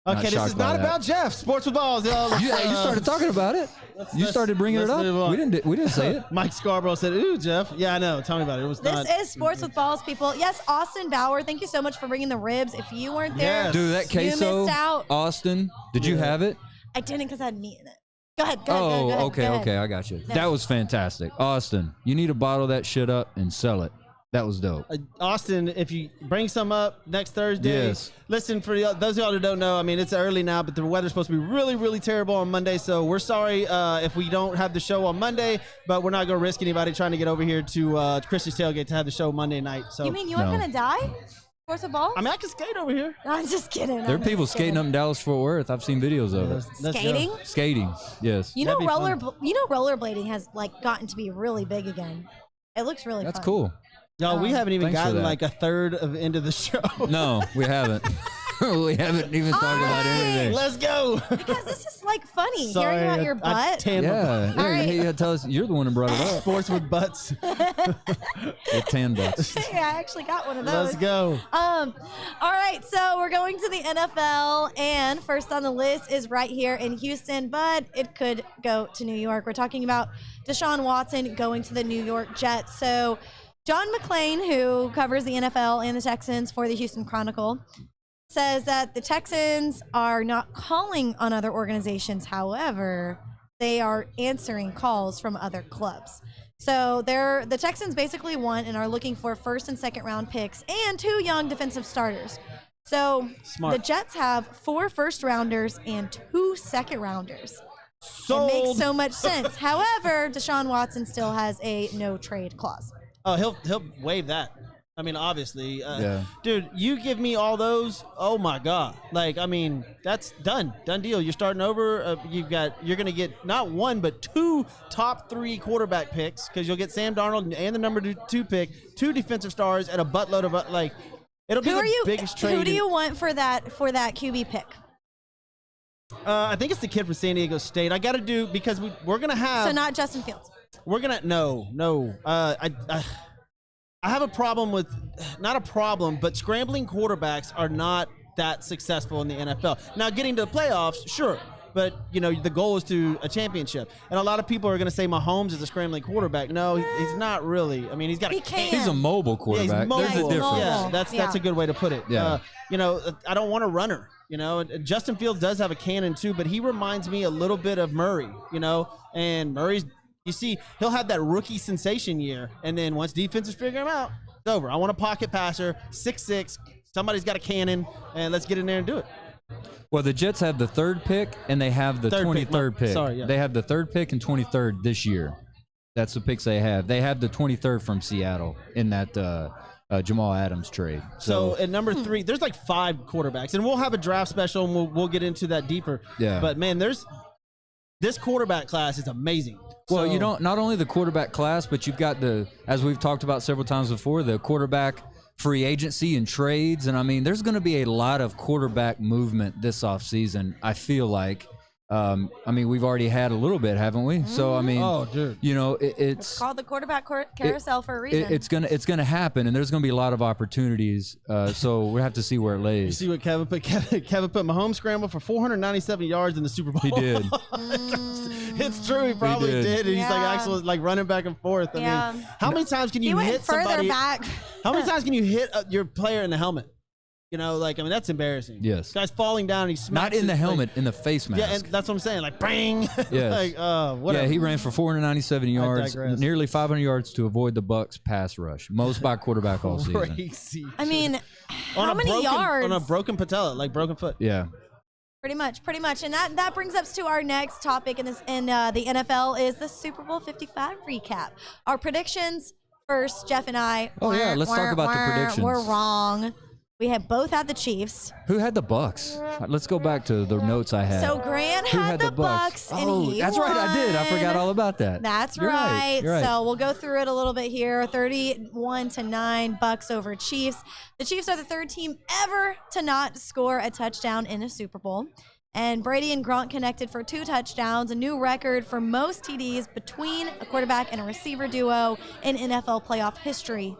Okay, this shocked is by not that. about Jeff. Sports with balls. Y'all. You started talking about it. You started bringing it let's move up. on. We didn't say it. Mike Scarborough said, "Ooh, Jeff." Yeah, I know. Tell me about it. It was This not. is Sports with Balls, people. Yes, Austin Bauer, thank you so much for bringing the ribs. If you weren't there, Yes. Dude, that You queso, missed out. Austin. Did you have it? I didn't because I had meat in it. Go ahead. Go Oh, ahead, go okay, ahead. okay, I got you. That was fantastic. Austin, you need to bottle that shit up and sell it. That was dope. Austin, if you bring some up next Thursday, Yes. listen, for those of y'all who don't know, I mean, it's early now, but the weather's supposed to be really, really terrible on Monday, so we're sorry if we don't have the show on Monday, but we're not going to risk anybody trying to get over here to Christian's Tailgate to have the show Monday night. So You mean you aren't No. going to die? Sports with Balls? I mean, I can skate over here. No, I'm just kidding. There are I'm people just skating up kidding. in Dallas Fort Worth. I've seen videos of it. Let's go. Skating? Skating, yes. You know, That'd be rollerblading has like gotten to be really big again. It looks really That's fun. cool. Y'all, we haven't even Thanks for gotten that. like a third of into the show. No, we haven't. We haven't even talked about anything. Let's go. Because this is like funny Sorry, hearing about your butt. tan Yeah, All right. yeah. Tell us, you're the one who brought it up. sports with butts. With tan butts. Hey, I actually got one of those. Let's go. All right, so we're going to the NFL, and first on the list is right here in Houston, but it could go to New York. We're talking about Deshaun Watson going to the New York Jets. So John McClain, who covers the NFL and the Texans for the Houston Chronicle, says that the Texans are not calling on other organizations. However, they are answering calls from other clubs. So the Texans basically want and are looking for first and second round picks and 2 young defensive starters. So Smart. the Jets have 4 first rounders and 2 second rounders. Sold. It makes so much sense. However, Deshaun Watson still has a no trade clause. Oh, he'll waive that. I mean, obviously, Yeah. dude. You give me all those. Oh my god! Like, I mean, that's done deal. You're starting over. You're gonna get not 1 but 2 top 3 quarterback picks because you'll get Sam Darnold and the number 2 pick, 2 defensive stars, and a buttload of like. It'll be the biggest trade. Who do you want for that QB pick? I think it's the kid from San Diego State. I got to do because we're gonna have. So not Justin Fields. We're gonna no. I have a problem with, not a problem, but scrambling quarterbacks are not that successful in the NFL. Now, getting to the playoffs, sure, but the goal is to a championship. And a lot of people are going to say Mahomes is a scrambling quarterback. No, he's not really. I mean, he's got. He can. He's a mobile Yeah, quarterback. he's mobile. There's a he's difference. Yeah, mobile. that's a good way to put it. Yeah. I don't want a runner. Justin Fields does have a cannon too, but he reminds me a little bit of Murray. And Murray's. You see, he'll have that rookie sensation year, and then once defenses figure him out, it's over. I want a pocket passer, 6'6". Somebody's got a cannon, and let's get in there and do it. Well, the Jets have the 3rd pick, and they have the Third pick. 23rd pick. Sorry, yeah. They have the 3rd pick and 23rd this year. That's the picks they have. They have the 23rd from Seattle in that Jamal Adams trade. So at number 3, there's like 5 quarterbacks, and we'll have a draft special, and we'll get into that deeper. Yeah. But man, this quarterback class is amazing. Well, So- not only the quarterback class, but you've got as we've talked about several times before, the quarterback free agency and trades. And I mean, there's going to be a lot of quarterback movement this offseason, I feel like. I mean, we've already had a little bit, haven't we? So, I mean, Oh, dude. it's Called the quarterback carousel for a reason. it's gonna happen, and there's gonna be a lot of opportunities. So we have to see where it You lays. see what Kevin put? Kevin put Mahomes scramble for 497 yards in the Super Bowl. He did. It's true. He probably did. did. And he's like Yeah. actually like running back and forth. I Yeah. mean, how many times can he you went hit further somebody? back. How many times can you hit your player in the helmet? That's embarrassing. Yes. Guy's falling down and he smacks Not in the it, helmet, like- in the face mask. yeah, and that's what I'm saying. Like, bang. Yes. like, whatever. Yeah, he ran for 497 yards, digress. nearly 500 yards to avoid the Bucks pass rush, most by quarterback all season. Crazy. I mean, On how a many broken, yards? on a broken patella, like broken foot. Yeah. Pretty much. And that brings us to our next topic in the NFL is the Super Bowl 55 recap. Our predictions first, Jeff and I. Oh, yeah, let's talk about the predictions. We're wrong. We have both had the Chiefs. Who had the Bucks? Let's go back to the notes I had. So Grant Who had the Bucks, and Oh, he that's right, I did. I won. forgot all about that. That's You're right. You're right. So we'll go through it a little bit here. 31-9 Bucks over Chiefs. The Chiefs are the 3rd team ever to not score a touchdown in a Super Bowl. And Brady and Gronk connected for 2 touchdowns, a new record for most TDs between a quarterback and a receiver duo in NFL playoff history,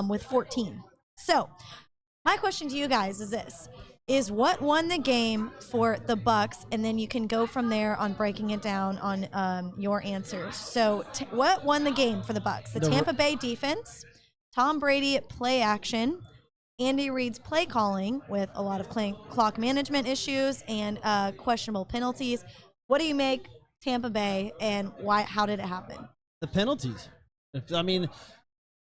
with 14. So my question to you guys is this. Is what won the game for the Bucks, and then you can go from there on breaking it down on your answers. So, what won the game for the Bucks? The Tampa Bay defense, Tom Brady play action, Andy Reid's play calling with a lot of clock management issues and questionable penalties. What do you make Tampa Bay, and why? How did it happen? The penalties.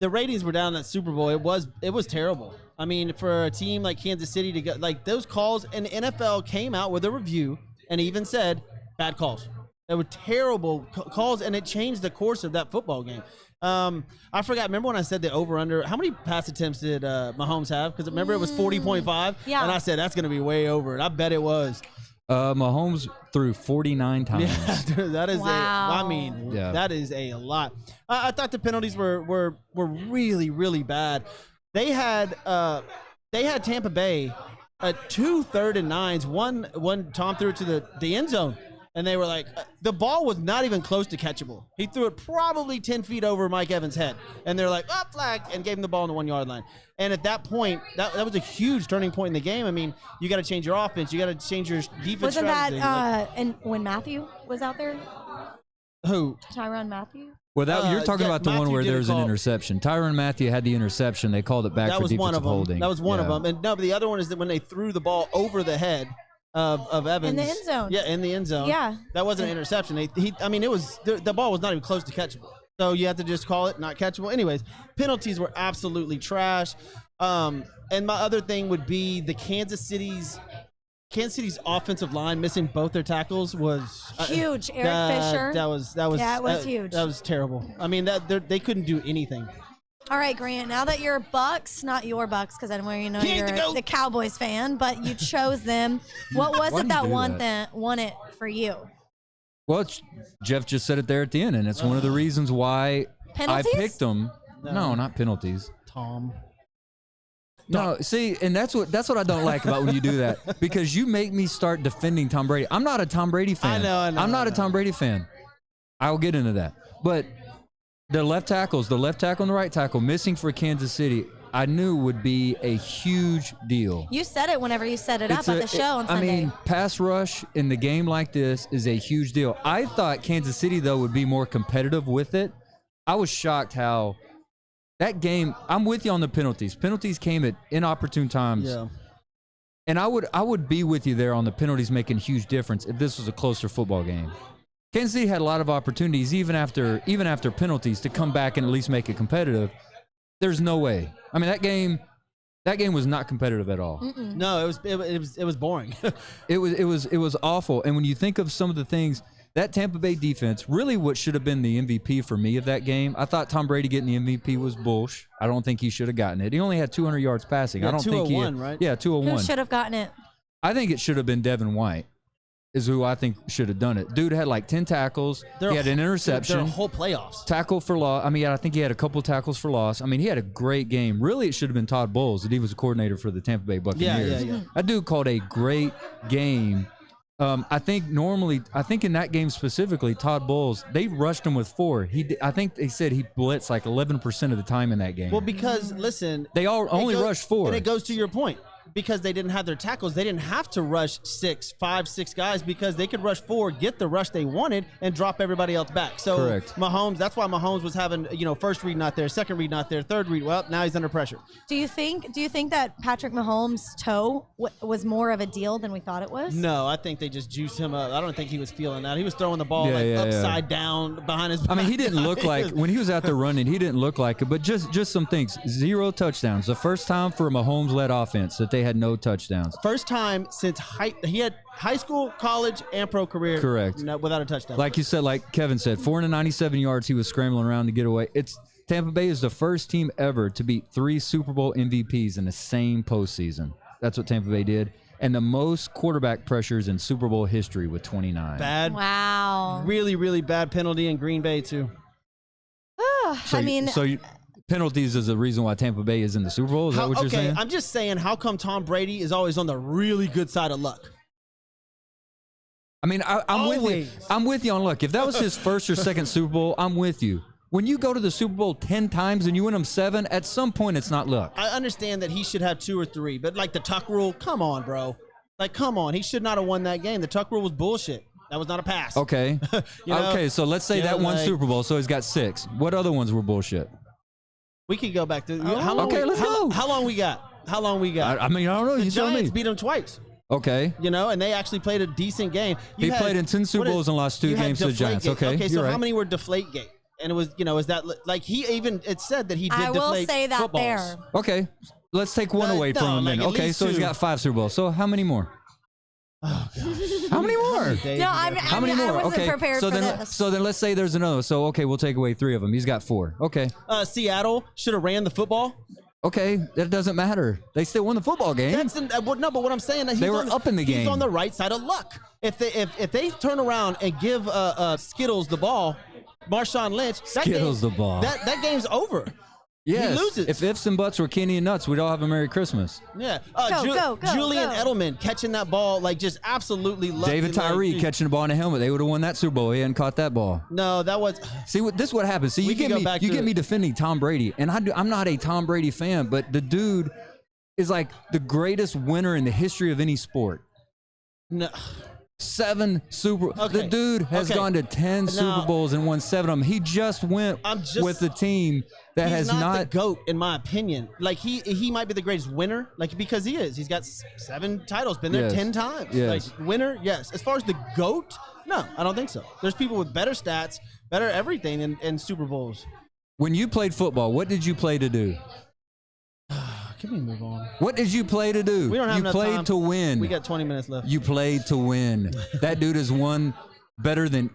The ratings were down in that Super Bowl. It was terrible. I mean, for a team like Kansas City to go, like those calls, and the NFL came out with a review and even said bad calls. They were terrible calls, and it changed the course of that football game. I forgot. Remember when I said the over/under? How many pass attempts did Mahomes have? Because remember it was 40.5, Yeah. and I said that's going to be way over it. I bet it was. Mahomes threw 49 times. Yeah, dude, that is Wow. Yeah. that is a lot. I thought the penalties were really, really bad. They had Tampa Bay 2 3rd-and-9s. One Tom threw it to the end zone, and they were like, the ball was not even close to catchable. He threw it probably 10 feet over Mike Evans' head, and they're like, oh, flag, and gave him the ball on the 1 yard line. And at that point, that was a huge turning point in the game. I mean, you got to change your offense. You got to change your defense Wasn't strategy. that and when Matthew was out there? Who? Tyrann Matthew? Well, you're talking about the one Matthew where didn't there's an call- interception. Tyrann Matthew had the interception. They called it back That for was one defensive of them. holding. That was one of Yeah. them. And no, but the other one is that when they threw the ball over the head of Evans In the end zone. Yeah, in the end zone. Yeah. That wasn't an interception. It was the ball was not even close to catchable. So you have to just call it not catchable. Anyways, penalties were absolutely trash. And my other thing would be the Kansas City's offensive line missing both their tackles was Huge. Eric Fisher. That was Yeah, it was huge. That was terrible. I mean, they couldn't do anything. All right, Grant, now that you're Bucks, not your Bucks, because I know He ain't you're the GOAT. the Cowboys fan, but you chose them. What was Why it did that you do won that? won it for you? Well, Jeff just said it there at the end, and it's one of the reasons why Penalties? I picked them. No, not penalties. Tom. No, see, and that's what I don't like about when you do that, because you make me start defending Tom Brady. I'm not a Tom Brady fan. I know, I'm not I a know. Tom Brady fan. I'll get into that. But the left tackle and the right tackle missing for Kansas City, I knew would be a huge deal. You said it whenever you set it up at the show on I Sunday. mean, pass rush in the game like this is a huge deal. I thought Kansas City, though, would be more competitive with it. I was shocked how that game, I'm with you on the penalties. Penalties came at inopportune times. Yeah. And I would be with you there on the penalties making a huge difference if this was a closer football game. Kansas City had a lot of opportunities, even after penalties, to come back and at least make it competitive. There's no way. I mean, that game was not competitive at all. No, it was boring. It was awful. And when you think of some of the things, that Tampa Bay defense, really what should have been the MVP for me of that game, I thought Tom Brady getting the MVP was bullsh. I don't think he should have gotten it. He only had 200 yards passing. Yeah, I don't think he 201, had, right? Yeah, Who 201. should have gotten it? I think it should have been Devin White is who I think should have done it. Dude had like 10 tackles. He had an interception. Their whole playoffs. Tackle for loss. I mean, I think he had a couple tackles for loss. I mean, he had a great game. Really, it should have been Todd Bowles, that he was a coordinator for the Tampa Bay Buccaneers. Yeah. That dude called a great game. I think in that game specifically, Todd Bowles, they rushed him with 4. I think they said he blitzed like 11% of the time in that game. Well, because listen, They only rushed 4. and it goes to your point. Because they didn't have their tackles, they didn't have to rush 5, 6 guys because they could rush 4, get the rush they wanted, and drop everybody else back. So Correct. Mahomes, that's why Mahomes was having, first read not there, second read not there, third read. Well, now he's under pressure. Do you think that Patrick Mahomes' toe was more of a deal than we thought it was? No, I think they just juiced him up. I don't think he was feeling that. He was throwing the ball Yeah. upside down behind his back. I mean, he didn't look like, when he was out there running, he didn't look like it. But just some things. 0 touchdowns. The first time for a Mahomes-led offense that they had no touchdowns. First time since he had high school, college, and pro career. Correct. Without a touchdown. Like you said, like Kevin said, 497 yards, he was scrambling around to get away. Tampa Bay is the first team ever to beat 3 Super Bowl MVPs in the same postseason. That's what Tampa Bay did. And the most quarterback pressures in Super Bowl history with 29. bad. Wow. Really, really bad penalty in Green Bay, too. Penalties is the reason why Tampa Bay is in the Super Bowl? Is that what you're saying? I'm just saying, how come Tom Brady is always on the really good side of luck? I mean, I'm with you. Always. I'm with you on luck. If that was his first or second Super Bowl, I'm with you. When you go to the Super Bowl 10 times and you win them 7, at some point it's not luck. I understand that he should have 2 or 3, but like the Tuck rule, come on, bro. Like, come on. He should not have won that game. The Tuck rule was bullshit. That was not a pass. Okay. Okay, so let's say that one Super Bowl, so he's got 6. What other ones were bullshit? We can go back to how long. Let's go. How long we got? How long we got? I mean, I don't know. The You tell Giants me. beat them twice. Okay. And they actually played a decent game. He played in 10 Super Bowls and lost 2 games to the Giants. Okay, Okay, so you're right. how many were deflate gate? And it was, is that like it said that he did I will deflate say that footballs. there. Okay, let's take one away No, from him like then. at Okay, least so he's 2. got 5 Super Bowls. So how many more? How many more? No, How many more? I wasn't Okay, prepared so for then this. so then let's say there's another. So okay, we'll take away 3 of them. He's got 4. Okay, Seattle should have ran the football. okay, that doesn't matter. They still won the football game. No, but what I'm saying is They were up in the game. He's on the right side of luck. If they turn around and give Skittles the ball, Marshawn Lynch, Skittles the ball. That game's over. Yes. He loses. If ifs and buts were Kenny and Nuts, we'd all have a Merry Christmas. Yeah. Go, Julian go. Edelman catching that ball, like just absolutely lucky. David Tyree catching the ball in the helmet. They would have won that Super Bowl. He hadn't caught that ball. No, that was. See, this is what happens. See, We you can get go me, back you to get it. me defending Tom Brady, and I'm not a Tom Brady fan, but the dude is like the greatest winner in the history of any sport. No. 7 Super. Okay. The dude has Okay. gone to 10 Now- Super Bowls and won 7 of them. He just went with the team that He's has not the not. GOAT, in my opinion. Like he might be the greatest winner, like because he is. He's got 7 titles, been there Yes. 10 times. Yes. Like winner, yes. As far as the GOAT, no, I don't think so. There's people with better stats, better everything in Super Bowls. When you played football, what did you play to do? Can we move on? What did you play to do? We don't have You enough played time. to win. We got 20 minutes left. You played to win. That dude has won better than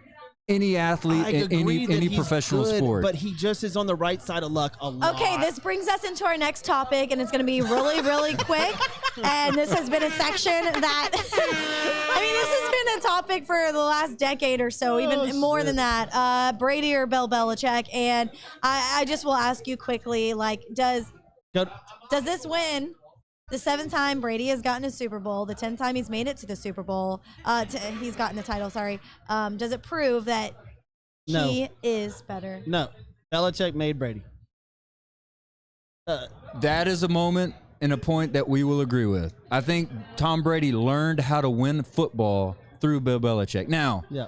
any athlete I in agree that any he's professional good, sport. but he just is on the right side of luck a lot. Okay, this brings us into our next topic, and it's going to be really, really quick. And this has been a section that, I mean, this has been a topic for the last decade or so, even more shit. than that. Brady or Bill Belichick. And I just will ask you quickly, like, does Go- this win? The 7th time Brady has gotten a Super Bowl, the 10th time he's made it to the Super Bowl, he's gotten the title, sorry. Does it prove that No. he is better? No, Belichick made Brady. that is a moment and a point that we will agree with. I think Tom Brady learned how to win football through Bill Belichick. Now, Yeah.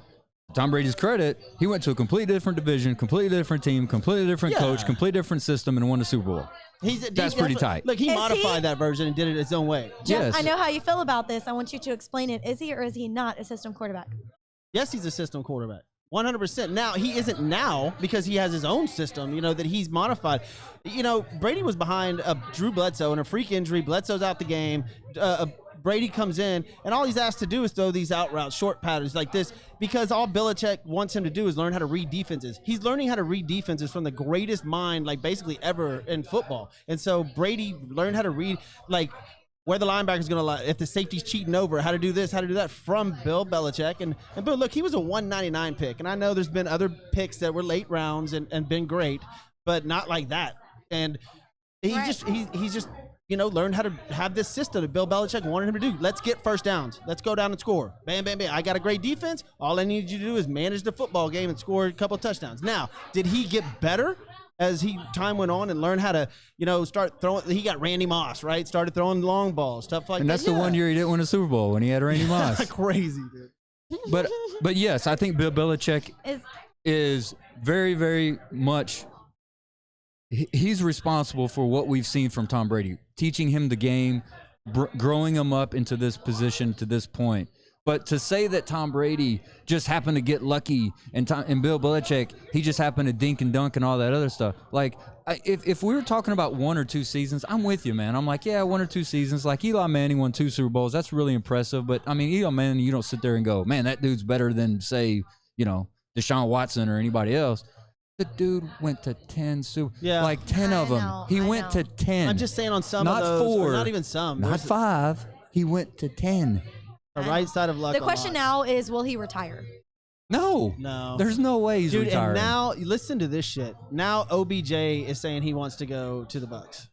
Tom Brady's credit, he went to a completely different division, completely different team, completely different Yeah. coach, completely different system, and won a Super Bowl. That's pretty tight. Look, he Is modified he? that version and did it his own way. Jeff, Yes. I know how you feel about this. I want you to explain it. Is he or is he not a system quarterback? Yes, he's a system quarterback. 100%. Now, he isn't now because he has his own system, that he's modified. Brady was behind Drew Bledsoe in a freak injury. Bledsoe's out the game. Brady comes in, and all he's asked to do is throw these out routes, short patterns like this, because all Belichick wants him to do is learn how to read defenses. He's learning how to read defenses from the greatest mind, like basically ever in football. And so Brady learned how to read, like, where the linebacker's going to lie, if the safety's cheating over, how to do this, how to do that from Bill Belichick. And Bill, look, he was a 199 pick. And I know there's been other picks that were late rounds and been great, but not like that. And he's just learned how to have this system that Bill Belichick wanted him to do. Let's get first downs. Let's go down and score. Bam, bam, bam. I got a great defense. All I need you to do is manage the football game and score a couple touchdowns. Now, did he get better as time went on and learn how to, start throwing? He got Randy Moss, right? Started throwing long balls, stuff like that. And that's the one year he didn't win a Super Bowl when he had Randy Moss. Crazy, dude. But yes, I think Bill Belichick is very, very much he's responsible for what we've seen from Tom Brady, teaching him the game, growing him up into this position to this point. But to say that Tom Brady just happened to get lucky and Bill Belichick, he just happened to dink and dunk and all that other stuff. Like, if we were talking about 1 or 2 seasons, I'm with you, man. I'm like, yeah, 1 or 2 seasons. Like, Eli Manning won 2 Super Bowls. That's really impressive. But, I mean, Eli Manning, you don't sit there and go, man, that dude's better than, say, Deshaun Watson or anybody else. The dude went to 10 like 10 of them. He went to 10. I'm just saying on some Not of those, 4, or not even some. not There's 5. He went to 10. the right side of luck. The a question lot. now is, will he retire? No. No. There's no way he's Dude, retiring. and now listen to this shit. Now OBJ is saying he wants to go to the Bucks.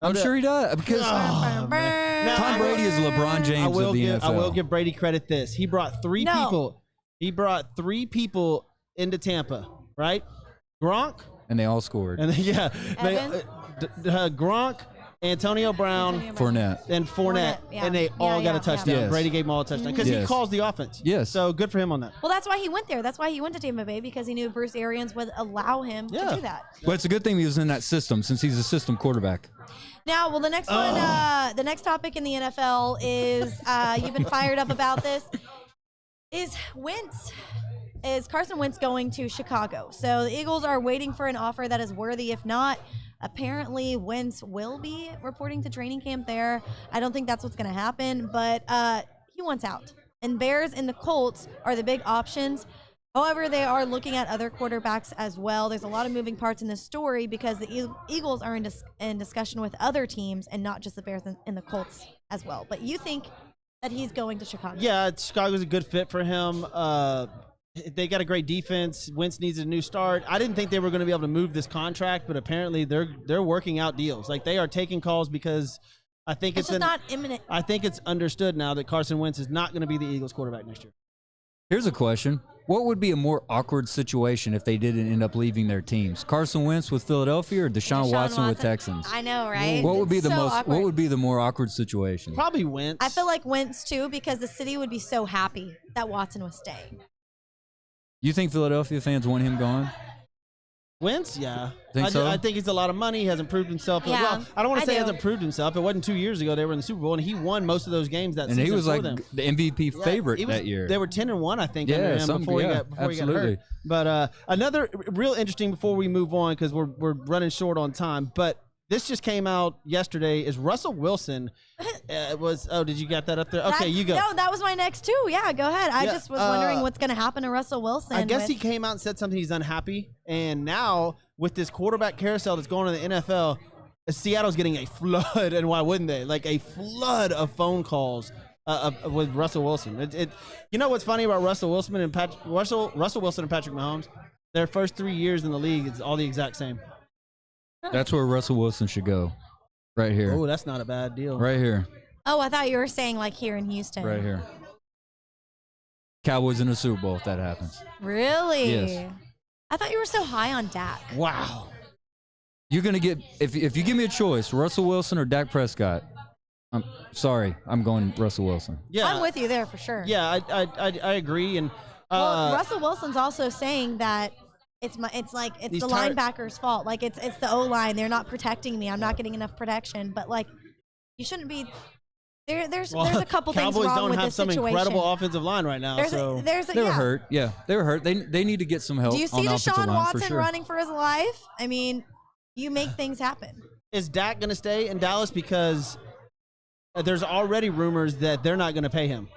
I'm sure he does because Oh, man. Now, Tom Brady is LeBron James of the NFL. I will give Brady credit this. He brought 3 No. people. He brought 3 people into Tampa, right? Gronk, and they all scored. and then, Evans? Gronk, Antonio Brown, Fournette. and Fournette, Yeah. and they all got a touchdown. Yes. Brady gave them all a touchdown because he Yes. calls the offense. Yes. So good for him on that. Well, that's why he went there. That's why he went to Tampa Bay, because he knew Bruce Arians would allow him Yeah. to do that. But it's a good thing he was in that system since he's a system quarterback. Now, well, the next one, the next topic in the NFL is you've been fired up about this. Is Carson Wentz going to Chicago? So the Eagles are waiting for an offer that is worthy. If not, apparently Wentz will be reporting to training camp there. I don't think that's what's going to happen, but he wants out. And Bears and the Colts are the big options. However, they are looking at other quarterbacks as well. There's a lot of moving parts in this story because the Eagles are in discussion with other teams and not just the Bears and the Colts as well. But you think that he's going to Chicago? Yeah, Chicago's a good fit for him. they got a great defense. Wentz needs a new start. I didn't think they were going to be able to move this contract, but apparently they're working out deals. Like they are taking calls because I think It's just not imminent. I think it's understood now that Carson Wentz is not going to be the Eagles quarterback next year. Here's a question. What would be a more awkward situation if they didn't end up leaving their teams? Carson Wentz with Philadelphia or Deshaun Watson with Texans? I know, right? What would be It's the so most? awkward. What would be the more awkward situation? Probably Wentz. I feel like Wentz too, because the city would be so happy that Watson was staying. You think Philadelphia fans want him gone? Wentz, yeah. Think so? I think he's a lot of money. He hasn't proved himself. Yeah, Well, I don't want I to say he do. hasn't proved himself. It wasn't 2 years ago. They were in the Super Bowl, and he won most of those games that And season he was for like them. the MVP Yeah, favorite he was- that year. They were 10-1, I think, Yeah, under him something- before he yeah, got absolutely. hurt. But another real interesting before we move on, because we're running short on time. But this just came out yesterday. Is Russell Wilson was? Oh, did you get that up there? Okay, you go. No, that was my next two. Yeah, go ahead. I Yeah, just was wondering what's going to happen to Russell Wilson. I guess with- he came out and said something he's unhappy, and now with this quarterback carousel that's going on in the NFL, Seattle's getting a flood, and why wouldn't they? Like a flood of phone calls with Russell Wilson. You know what's funny about Russell Wilson and Russell Wilson and Patrick Mahomes? Their first 3 years in the league is all the exact same. That's where Russell Wilson should go. Right here. Oh, that's not a bad deal. Right here. Oh, I thought you were saying like here in Houston. Right here. Cowboys in the Super Bowl if that happens. Really? Yes. I thought you were so high on Dak. Wow. You're gonna get if you give me a choice, Russell Wilson or Dak Prescott. I'm sorry, I'm going Russell Wilson. Yeah, I'm with you there for sure. Yeah, I agree. And Well, Russell Wilson's also saying that it's He's the tired- linebacker's fault. Like it's the O line. They're not protecting me. I'm not getting enough protection. But like, you shouldn't be. There's a couple things Cowboys wrong don't with have this some situation. incredible offensive line right now. There's so They were yeah. hurt. Yeah, they were hurt. They need to get some help. Do you on see the offensive Deshaun line, for Watson sure. running for his life? I mean, you make things happen. is Dak going to stay in Dallas because there's already rumors that they're not going to pay him?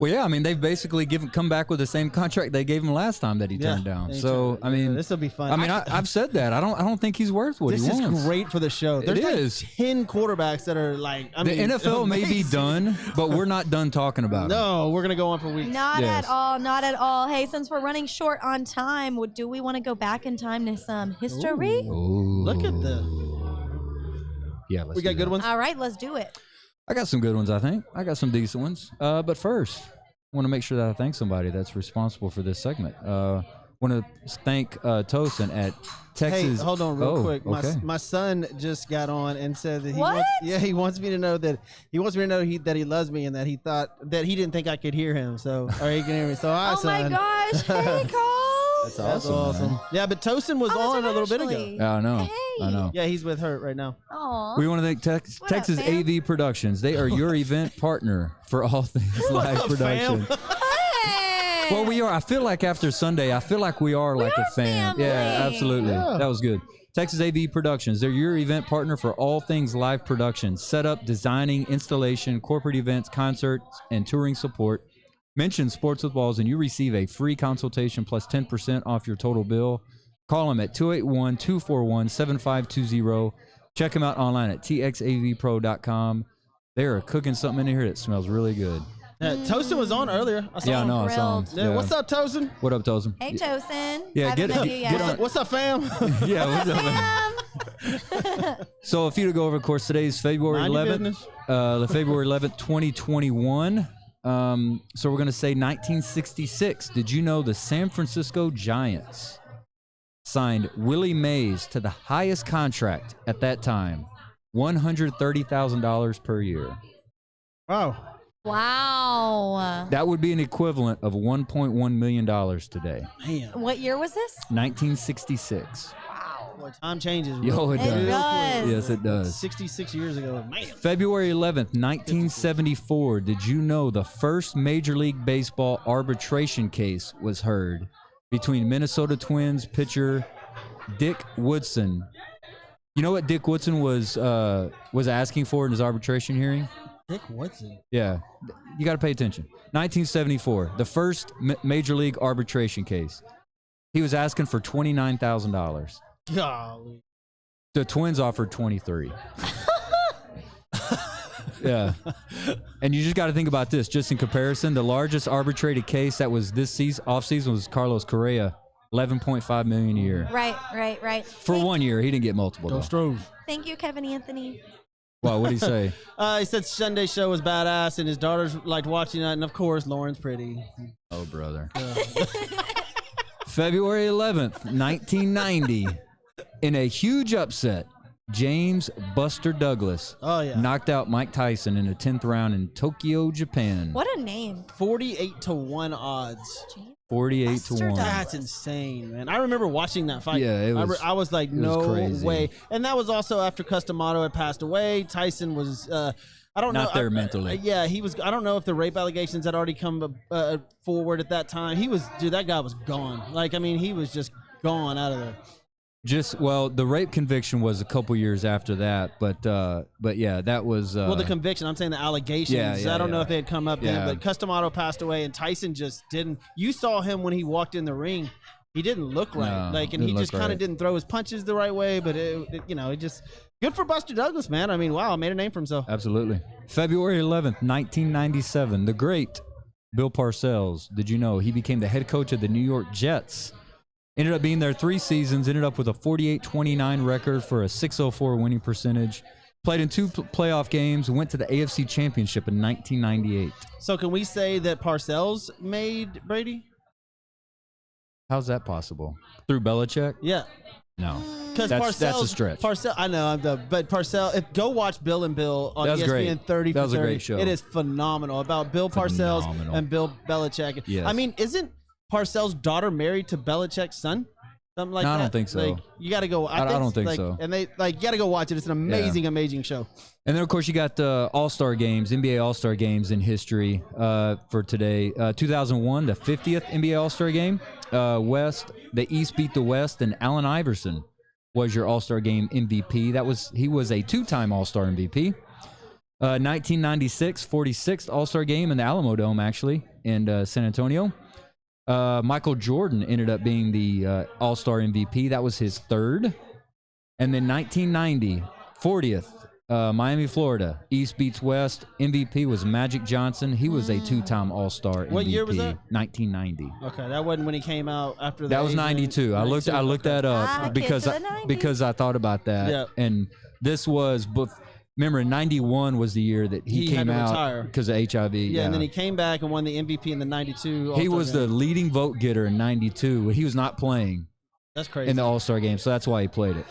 Well, yeah, I mean they've basically come back with the same contract they gave him last time that he turned down. So I mean, this will be fun. I mean, I've said that. I don't think he's worth what this he is wants. great for the show. There's like is. 10 quarterbacks that are like, I The mean, NFL may be amazing. done, but we're not done talking about it. No, we're going to go on for weeks. Not Yes. at all. Not at all. Hey, since we're running short on time, do we want to go back in time to some history? Ooh. Look at the. Yeah, let's We got do good that. ones. All right, let's do it. I got some good ones, I think. I got some decent ones. But first, I want to make sure that I thank somebody that's responsible for this segment. Want to thank Tosin at Texas. Hey, hold on real quick. Okay. My son just got on and said that What? he wants me to know that he loves me and that he thought that he didn't think I could hear him. So or he can hear me. So hi, Oh my son. gosh. Hey, Cole. That's That's awesome. awesome. man. Yeah, but Tosin was Oh, on a little bit ago. Ashley. Yeah, I know. Hey. I know. Yeah, he's with her right now. Aw. We want to thank What up, Texas fam? AV Productions. They are your event partner for all things live up, production. fam? Hey. Well, we are. I feel like after Sunday, I feel like we are like are a fan. family. Yeah, absolutely. Yeah. That was good. Texas AV Productions. They're your event partner for all things live production, setup, designing, installation, corporate events, concerts, and touring support. Mention Sports with Balls and you receive a free consultation plus 10% off your total bill. Call them at 281-241-7520. Check them out online at txavpro.com. They are cooking something in here that smells really good. Yeah, Tosin was on earlier. I saw Yeah, I him. know. I saw him. Thrilled. Yeah, what's up, Tosin? What up, Tosin? Hey, Tosin. Yeah, Haven't get- met you get yet. on- What's up, fam? Yeah, what's up, man? So a few to go over, of course, today's February Mind your 11th. business. The February 11th, 2021. So we're going to say 1966. Did you know the San Francisco Giants signed Willie Mays to the highest contract at that time, $130,000 per year? Wow. Wow. That would be an equivalent of $1.1 million today. Man, What year was this? 1966. boy, time changes. Yo, it It does. does. Yes, it does. 66 years ago. Man. February 11th, 1974. Did you know the first Major League Baseball arbitration case was heard between Minnesota Twins pitcher Dick Woodson? You know what Dick Woodson was asking for in his arbitration hearing? Dick Woodson. Yeah, you got to pay attention. 1974, the first Major League arbitration case. He was asking for $29,000. Golly. The Twins offered 23. Yeah. And you just got to think about this. Just in comparison, the largest arbitrated case that was this season, off season, was Carlos Correa, $11.5 million a year. Right. For 1 year, he didn't get multiple. Though. Strove. Thank you, Kevin Anthony. Wow, what did he say? He said Sunday show was badass, and his daughters liked watching that, and of course, Lauren's pretty. Oh, brother. February 11th, 1990, in a huge upset, James Buster Douglas knocked out Mike Tyson in the 10th round in Tokyo, Japan. What a name. 48-1 odds. 48-1. That's insane, man. I remember watching that fight. Yeah, it was. I was like, no crazy. way. And that was also after Customato had passed away. Tyson was, I don't know. Not there mentally. Yeah, he was. I don't know if the rape allegations had already come forward at that time. That guy was gone. Like, I mean, he was just gone out of there. The rape conviction was a couple years after that, but yeah, that was. The conviction. I'm saying the allegations. Yeah, I don't know if they had come up then, Yeah. but Customato passed away, and Tyson just didn't. You saw him when he walked in the ring. He didn't look right. No, and he didn't just look kind of right. didn't throw his punches the right way. But it just good for Buster Douglas, man. I mean, wow, made a name for himself. Absolutely. February 11th, 1997, the great Bill Parcells. Did you know he became the head coach of the New York Jets? Ended up being there 3 seasons, ended up with a 48-29 record for a .604 winning percentage. Played in 2 playoff games, went to the AFC Championship in 1998. So can we say that Parcells made Brady? How's that possible? Through Belichick? Yeah. No. Because That's a stretch. I know, but go watch Bill and Bill on That was ESPN great. 30 That for was a 30. great show. It is phenomenal about Bill Parcells Phenomenal. and Bill Belichick. Yes. I mean, isn't Parcells' daughter married to Belichick's son? Something like No, that. I don't think so. Like, you got to go. I don't think so. And they you got to go watch it. It's an amazing show. And then, of course, you got the All-Star games, NBA All-Star games in history for today. 2001, the 50th NBA All-Star game. The East beat the West, and Allen Iverson was your All-Star game MVP. He was a 2-time All-Star MVP. 1996, 46th All-Star game in the Alamo Dome, actually, in San Antonio. Michael Jordan ended up being the All-Star MVP. That was his 3rd. And then 1990, 40th, Miami, Florida. East beats West. MVP was Magic Johnson. He was a 2-time All-Star MVP. What year was that? 1990. Okay, that wasn't when he came out after the That was Asian- 92. I looked that up kids of the 90s. because I thought about that. Yeah. And this was remember 91 was the year that he He had came to out retire. because of HIV. Yeah, and then he came back and won the MVP in the 92. He All-Star was game. the leading vote getter in 92. He was not playing That's crazy. in the All-Star game, so that's why he played it.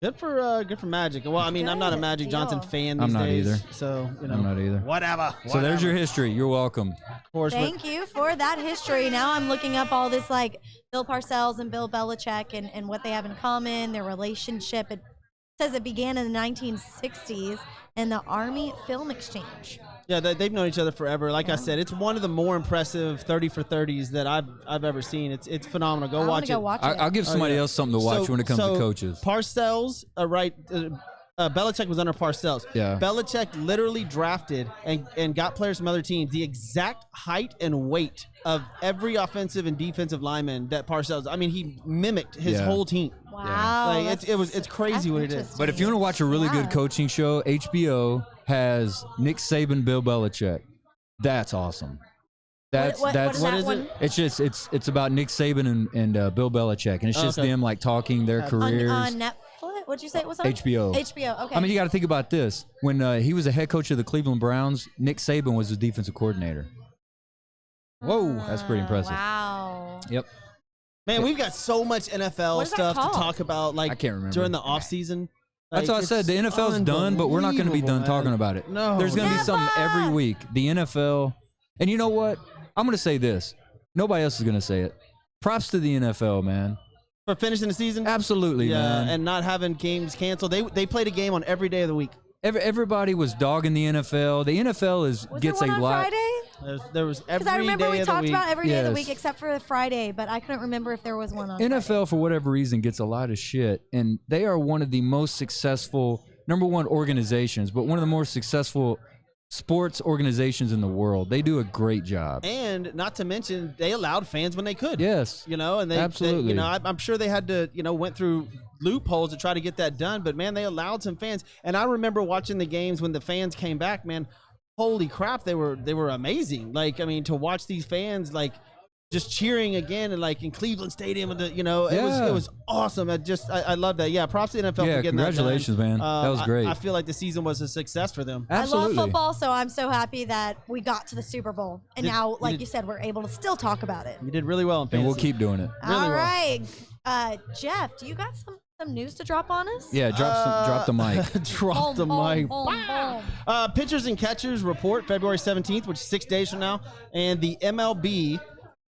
Good for Magic. Well, I mean, I'm not a Good Magic deal. Johnson fan these I'm not days. either. So, I'm not either. Whatever. So there's your history. You're welcome. Of course, Thank you for that history. Now I'm looking up all this like Bill Parcells and Bill Belichick and what they have in common, their relationship. It says it began in the 1960s in the Army Film Exchange. yeah, they've known each other forever. Like I said, it's one of the more impressive 30 for 30s that I've ever seen. It's phenomenal. Go I watch want it. to go watch it. I'll give somebody else something to watch when it comes to coaches. Parcells, Belichick was under Parcells. Yeah. Belichick literally drafted and got players from other teams the exact height and weight of every offensive and defensive lineman that Parcells. I mean, he mimicked his Yeah. whole team. Wow. Like, it's crazy that's what it is. interesting. But if you want to watch a really good Yeah. coaching show, HBO has Nick Saban, Bill Belichick. That's awesome. That's what is what that is one? it? It's just it's about Nick Saban and Bill Belichick, and it's just Okay. them like talking their careers. On Netflix? What'd you say it was on? HBO. HBO, okay. I mean, you got to think about this. When he was a head coach of the Cleveland Browns, Nick Saban was his defensive coordinator. Whoa, that's pretty impressive. Wow. Yep. Man, we've got so much NFL What is that stuff to called? talk about. Like I can't remember. during the off season. That's what I said. The NFL's done, but we're not going to be done talking about it. No. There's going to be something Never. every week. The NFL, and you know what? I'm going to say this. Nobody else is going to say it. Props to the NFL, man. For finishing the season. Absolutely, Yeah, man. and not having games canceled. They played a game on every day of the week. Everybody was dogging the NFL. The NFL Was gets there a one on lot. Friday? There was every Because I remember day we of the talked week. about every day of the Yes. week except for Friday, but I couldn't remember if there was one on NFL, for whatever reason, gets a lot of shit, and they are one of the most successful, number one, organizations, but one of the more successful sports organizations in the world. They do a great job. And not to mention, they allowed fans when they could. Yes. And Absolutely. I'm sure they had to, went through loopholes to try to get that done. But, man, they allowed some fans. And I remember watching the games when the fans came back, man, holy crap, they were amazing. Like, I mean, to watch these fans, like, just cheering again, and like in Cleveland Stadium, and it was awesome. I love that. Yeah, props to the NFL for getting congratulations, that done. man. That was great. I feel like the season was a success for them. Absolutely. I love football, so I'm so happy that we got to the Super Bowl, and now, like you said, we're able to still talk about it. You did really well in fantasy. And we'll keep doing it. All right, Jeff, do you got some news to drop on us? Yeah, drop the mic. Drop the mic. Boom. Pitchers and catchers report February 17th, which is 6 days from now, and the MLB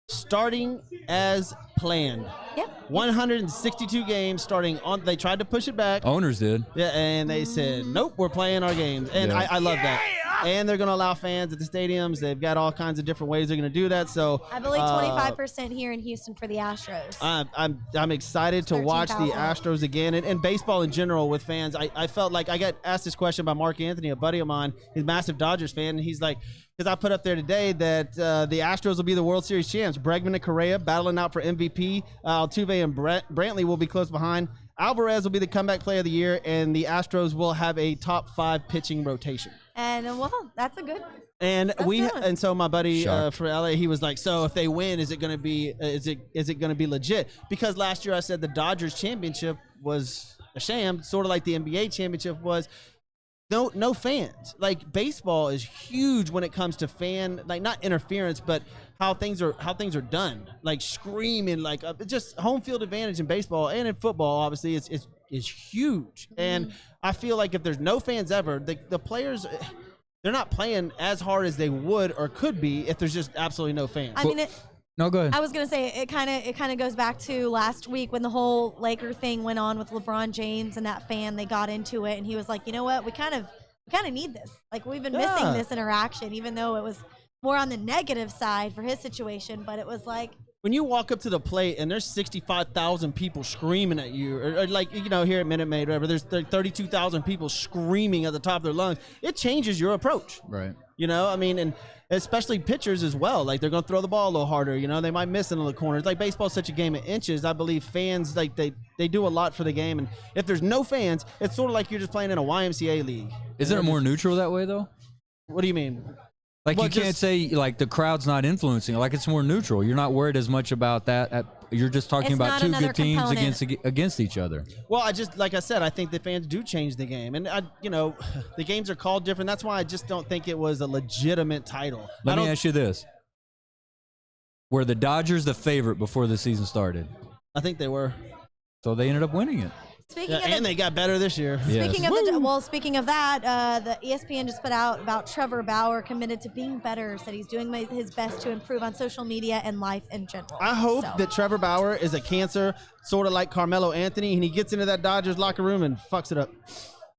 starting as planned. Yep. 162 games starting on. They tried to push it back. Owners did. Yeah, and they said, nope, we're playing our games. And Yeah. I love that. And they're going to allow fans at the stadiums. They've got all kinds of different ways they're going to do that. So I believe 25% here in Houston for the Astros. I'm excited to watch the 13,000. Astros again, and baseball in general with fans. I felt like I got asked this question by Mark Anthony, a buddy of mine. He's a massive Dodgers fan, and he's like, because I put up there today that the Astros will be the World Series champs. Bregman and Correa battling out for MVP. Altuve and Brantley will be close behind. Alvarez will be the comeback player of the year, and the Astros will have a top 5 pitching rotation. And well, that's a good. And good. and so my buddy Shock. from LA, he was like, so if they win, is it going to be legit? Because last year I said the Dodgers championship was a sham, sort of like the NBA championship was. No fans. Like, baseball is huge when it comes to fan, like, not interference, but how things are done. Like screaming, like just home field advantage in baseball and in football. Obviously, is huge. And I feel like if there's no fans ever, the players, they're not playing as hard as they would or could be if there's just absolutely no fans. I mean, No, go ahead. I was gonna say it kind of goes back to last week when the whole Laker thing went on with LeBron James and that fan. They got into it, and he was like, you know what, we kind of need this. Like, we've been missing this interaction, even though it was more on the negative side for his situation. But it was like, when you walk up to the plate and there's 65,000 people screaming at you, or like, here at Minute Maid, whatever, there's 32,000 people screaming at the top of their lungs, it changes your approach. Right. I mean, and especially pitchers as well. Like, they're going to throw the ball a little harder. They might miss it in the corners. Like, baseball's such a game of inches. I believe fans, like, they do a lot for the game. And if there's no fans, it's sort of like you're just playing in a YMCA league. Isn't it more neutral that way, though? What do you mean? Like, Well, you can't just- say, like, the crowd's not influencing. Like, it's more neutral. You're not worried as much about that. You're just talking It's about not two another good teams component. against each other. Well, like I said, I think the fans do change the game. And, the games are called different. That's why I just don't think it was a legitimate title. Let me ask you this. Were the Dodgers the favorite before the season started? I think they were. So they ended up winning it. speaking Yeah, of and they got better this year. Yes. Speaking of that, the ESPN just put out about Trevor Bauer committed to being better. Said he's doing his best to improve on social media and life in general. I hope So. that Trevor Bauer is a cancer, sort of like Carmelo Anthony, and he gets into that Dodgers locker room and fucks it up.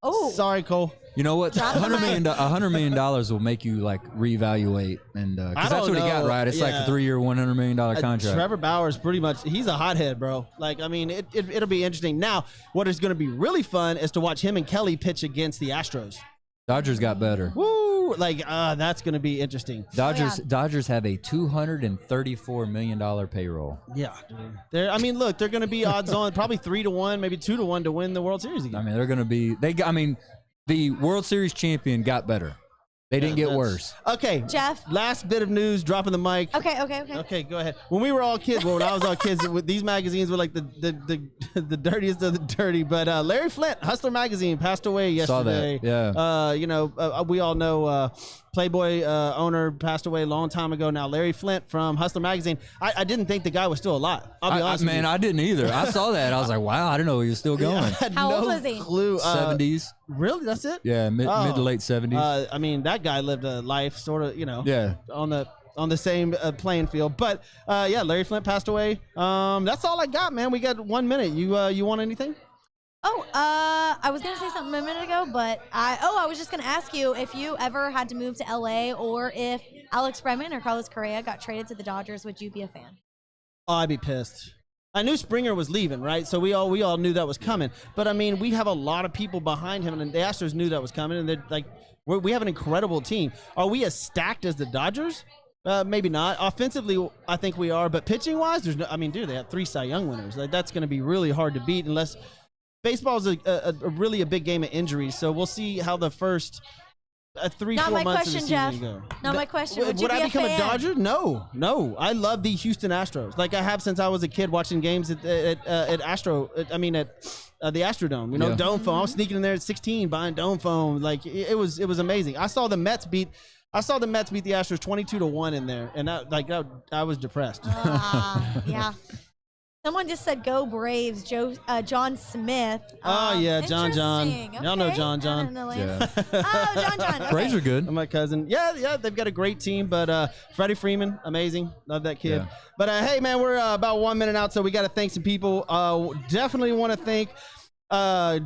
Oh, Sorry, Cole. You know what? Drop the $100 million will make you like reevaluate, and because I that's don't what he got know. right. It's like Yeah. a 3-year, $100 million contract. Trevor Bauer's pretty much, he's a hothead, bro. Like, I mean, it'll be interesting. Now, what is going to be really fun is to watch him and Kelly pitch against the Astros. Dodgers got better. Woo! Like, that's going to be interesting. Dodgers have a $234 million payroll. Yeah, dude. Look, they're going to be odds on, probably 3-1, maybe 2-1 to win the World Series again. I mean, they're going to be. The World Series champion got better. They didn't get That's- worse. Okay, Jeff. Last bit of news, dropping the mic. Okay. Okay, go ahead. When we were all kids, when I was all kids, these magazines were like the dirtiest of the dirty. But Larry Flint, Hustler magazine, passed away yesterday. Saw that, yeah. We all know Playboy owner passed away a long time ago now. Larry Flint from Hustler magazine. I didn't think the guy was still alive. I'll be honest with you. I didn't either. I saw that. I was like, wow, I didn't know he was still going. I had How old no was he? clue. 70s. Really? That's it? Yeah, mid to late 70s. That guy lived a life sort of, Yeah. on the same playing field. But Larry Flint passed away. That's all I got, man. We got 1 minute. You want anything? I was gonna say something a minute ago, but I was just gonna ask you if you ever had to move to LA or if Alex Bregman or Carlos Correa got traded to the Dodgers, would you be a fan? Oh, I'd be pissed. I knew Springer was leaving, right? So we all knew that was coming. But I mean, we have a lot of people behind him, and the Astros knew that was coming, and they're like, we have an incredible team. Are we as stacked as the Dodgers? Maybe not. Offensively, I think we are, but pitching wise, there's no. I mean, dude, they have 3 Cy Young winners. Like, that's going to be really hard to beat unless baseball is a really a big game of injuries. So we'll see how the first 3-4 Not my months of the question, season Jeff. go. Not my question. Would you I be a become a fan? Dodger? No. I love the Houston Astros, like I have since I was a kid watching games at the Astrodome. You know, Yeah. dome foam. I was sneaking in there at 16 buying dome foam. Like it was amazing. I saw the Mets beat the Astros 22-1 in there, and I was depressed. Yeah. Someone just said, "Go Braves." John Smith. Oh, yeah, John. interesting. Y'all know Okay. John. Down in Atlanta. Yeah. Oh, John. Okay. Braves are good. And my cousin. Yeah, they've got a great team, but Freddie Freeman, amazing. Love that kid. Yeah. But hey, man, we're about 1 minute out, so we got to thank some people. Definitely want to thank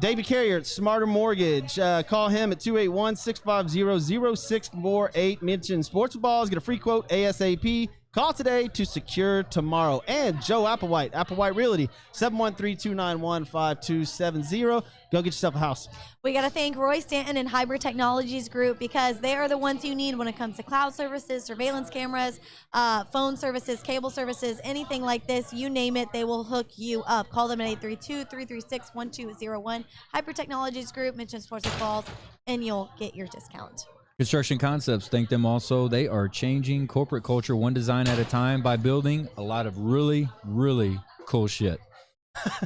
David Carrier at Smarter Mortgage. Call him at 281-650-0648. Mention Sports with Balls. Get a free quote ASAP. Call today to secure tomorrow. And Joe Applewhite Realty, 713-291-5270. Go get yourself a house. We got to thank Roy Stanton and Hybrid Technologies Group because they are the ones you need when it comes to cloud services, surveillance cameras, phone services, cable services, anything like this. You name it, they will hook you up. Call them at 832-336-1201. Hybrid Technologies Group, mention Sports with Balls, and you'll get your discount. Construction Concepts, thank them also. They are changing corporate culture one design at a time by building a lot of really, really cool shit.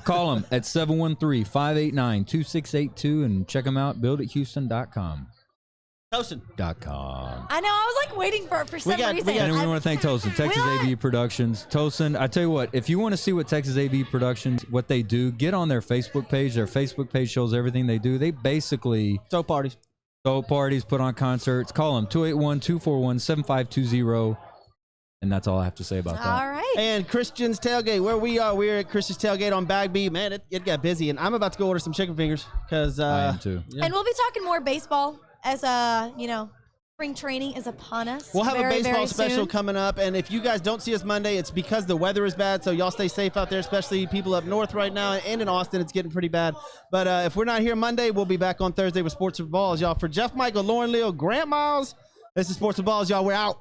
Call them at 713-589-2682 and check them out, buildathouston.com. Tosin. I know, I was like waiting for it for some reason. And we want to thank Tosin, Texas We AV Productions. Tosin, I tell you what, if you want to see what Texas AV Productions, what they do, get on their Facebook page. Their Facebook page shows everything they do. They basically Throw parties. throw parties, put on concerts. Call them 281-241-7520. And that's all I have to say about that. All right. And Christian's Tailgate, where we are. We're at Christian's Tailgate on Bagby. Man, it got busy, and I'm about to go order some chicken fingers because I am too. And we'll be talking more baseball as spring training is upon us. we'll have very, a baseball very special soon. coming up. And if you guys don't see us Monday, it's because the weather is bad. So y'all stay safe out there, especially people up north right now. And in Austin, it's getting pretty bad. But if we're not here Monday, we'll be back on Thursday with Sports with Balls, y'all. For Jeff Michael, Lauren Leal, Grant Miles, this is Sports with Balls, y'all. We're out.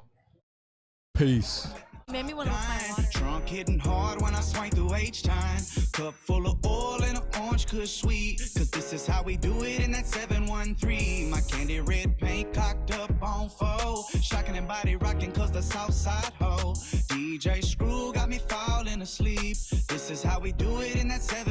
Peace. Made me want to my water. Trunk hitting hard when I swing through H-time. Cup full of oil and an orange kush sweet. Cause this is how we do it in that 713. My candy red paint cocked up on foe. Shocking and body rocking cause the south side ho. DJ Screw got me falling asleep. This is how we do it in that 713.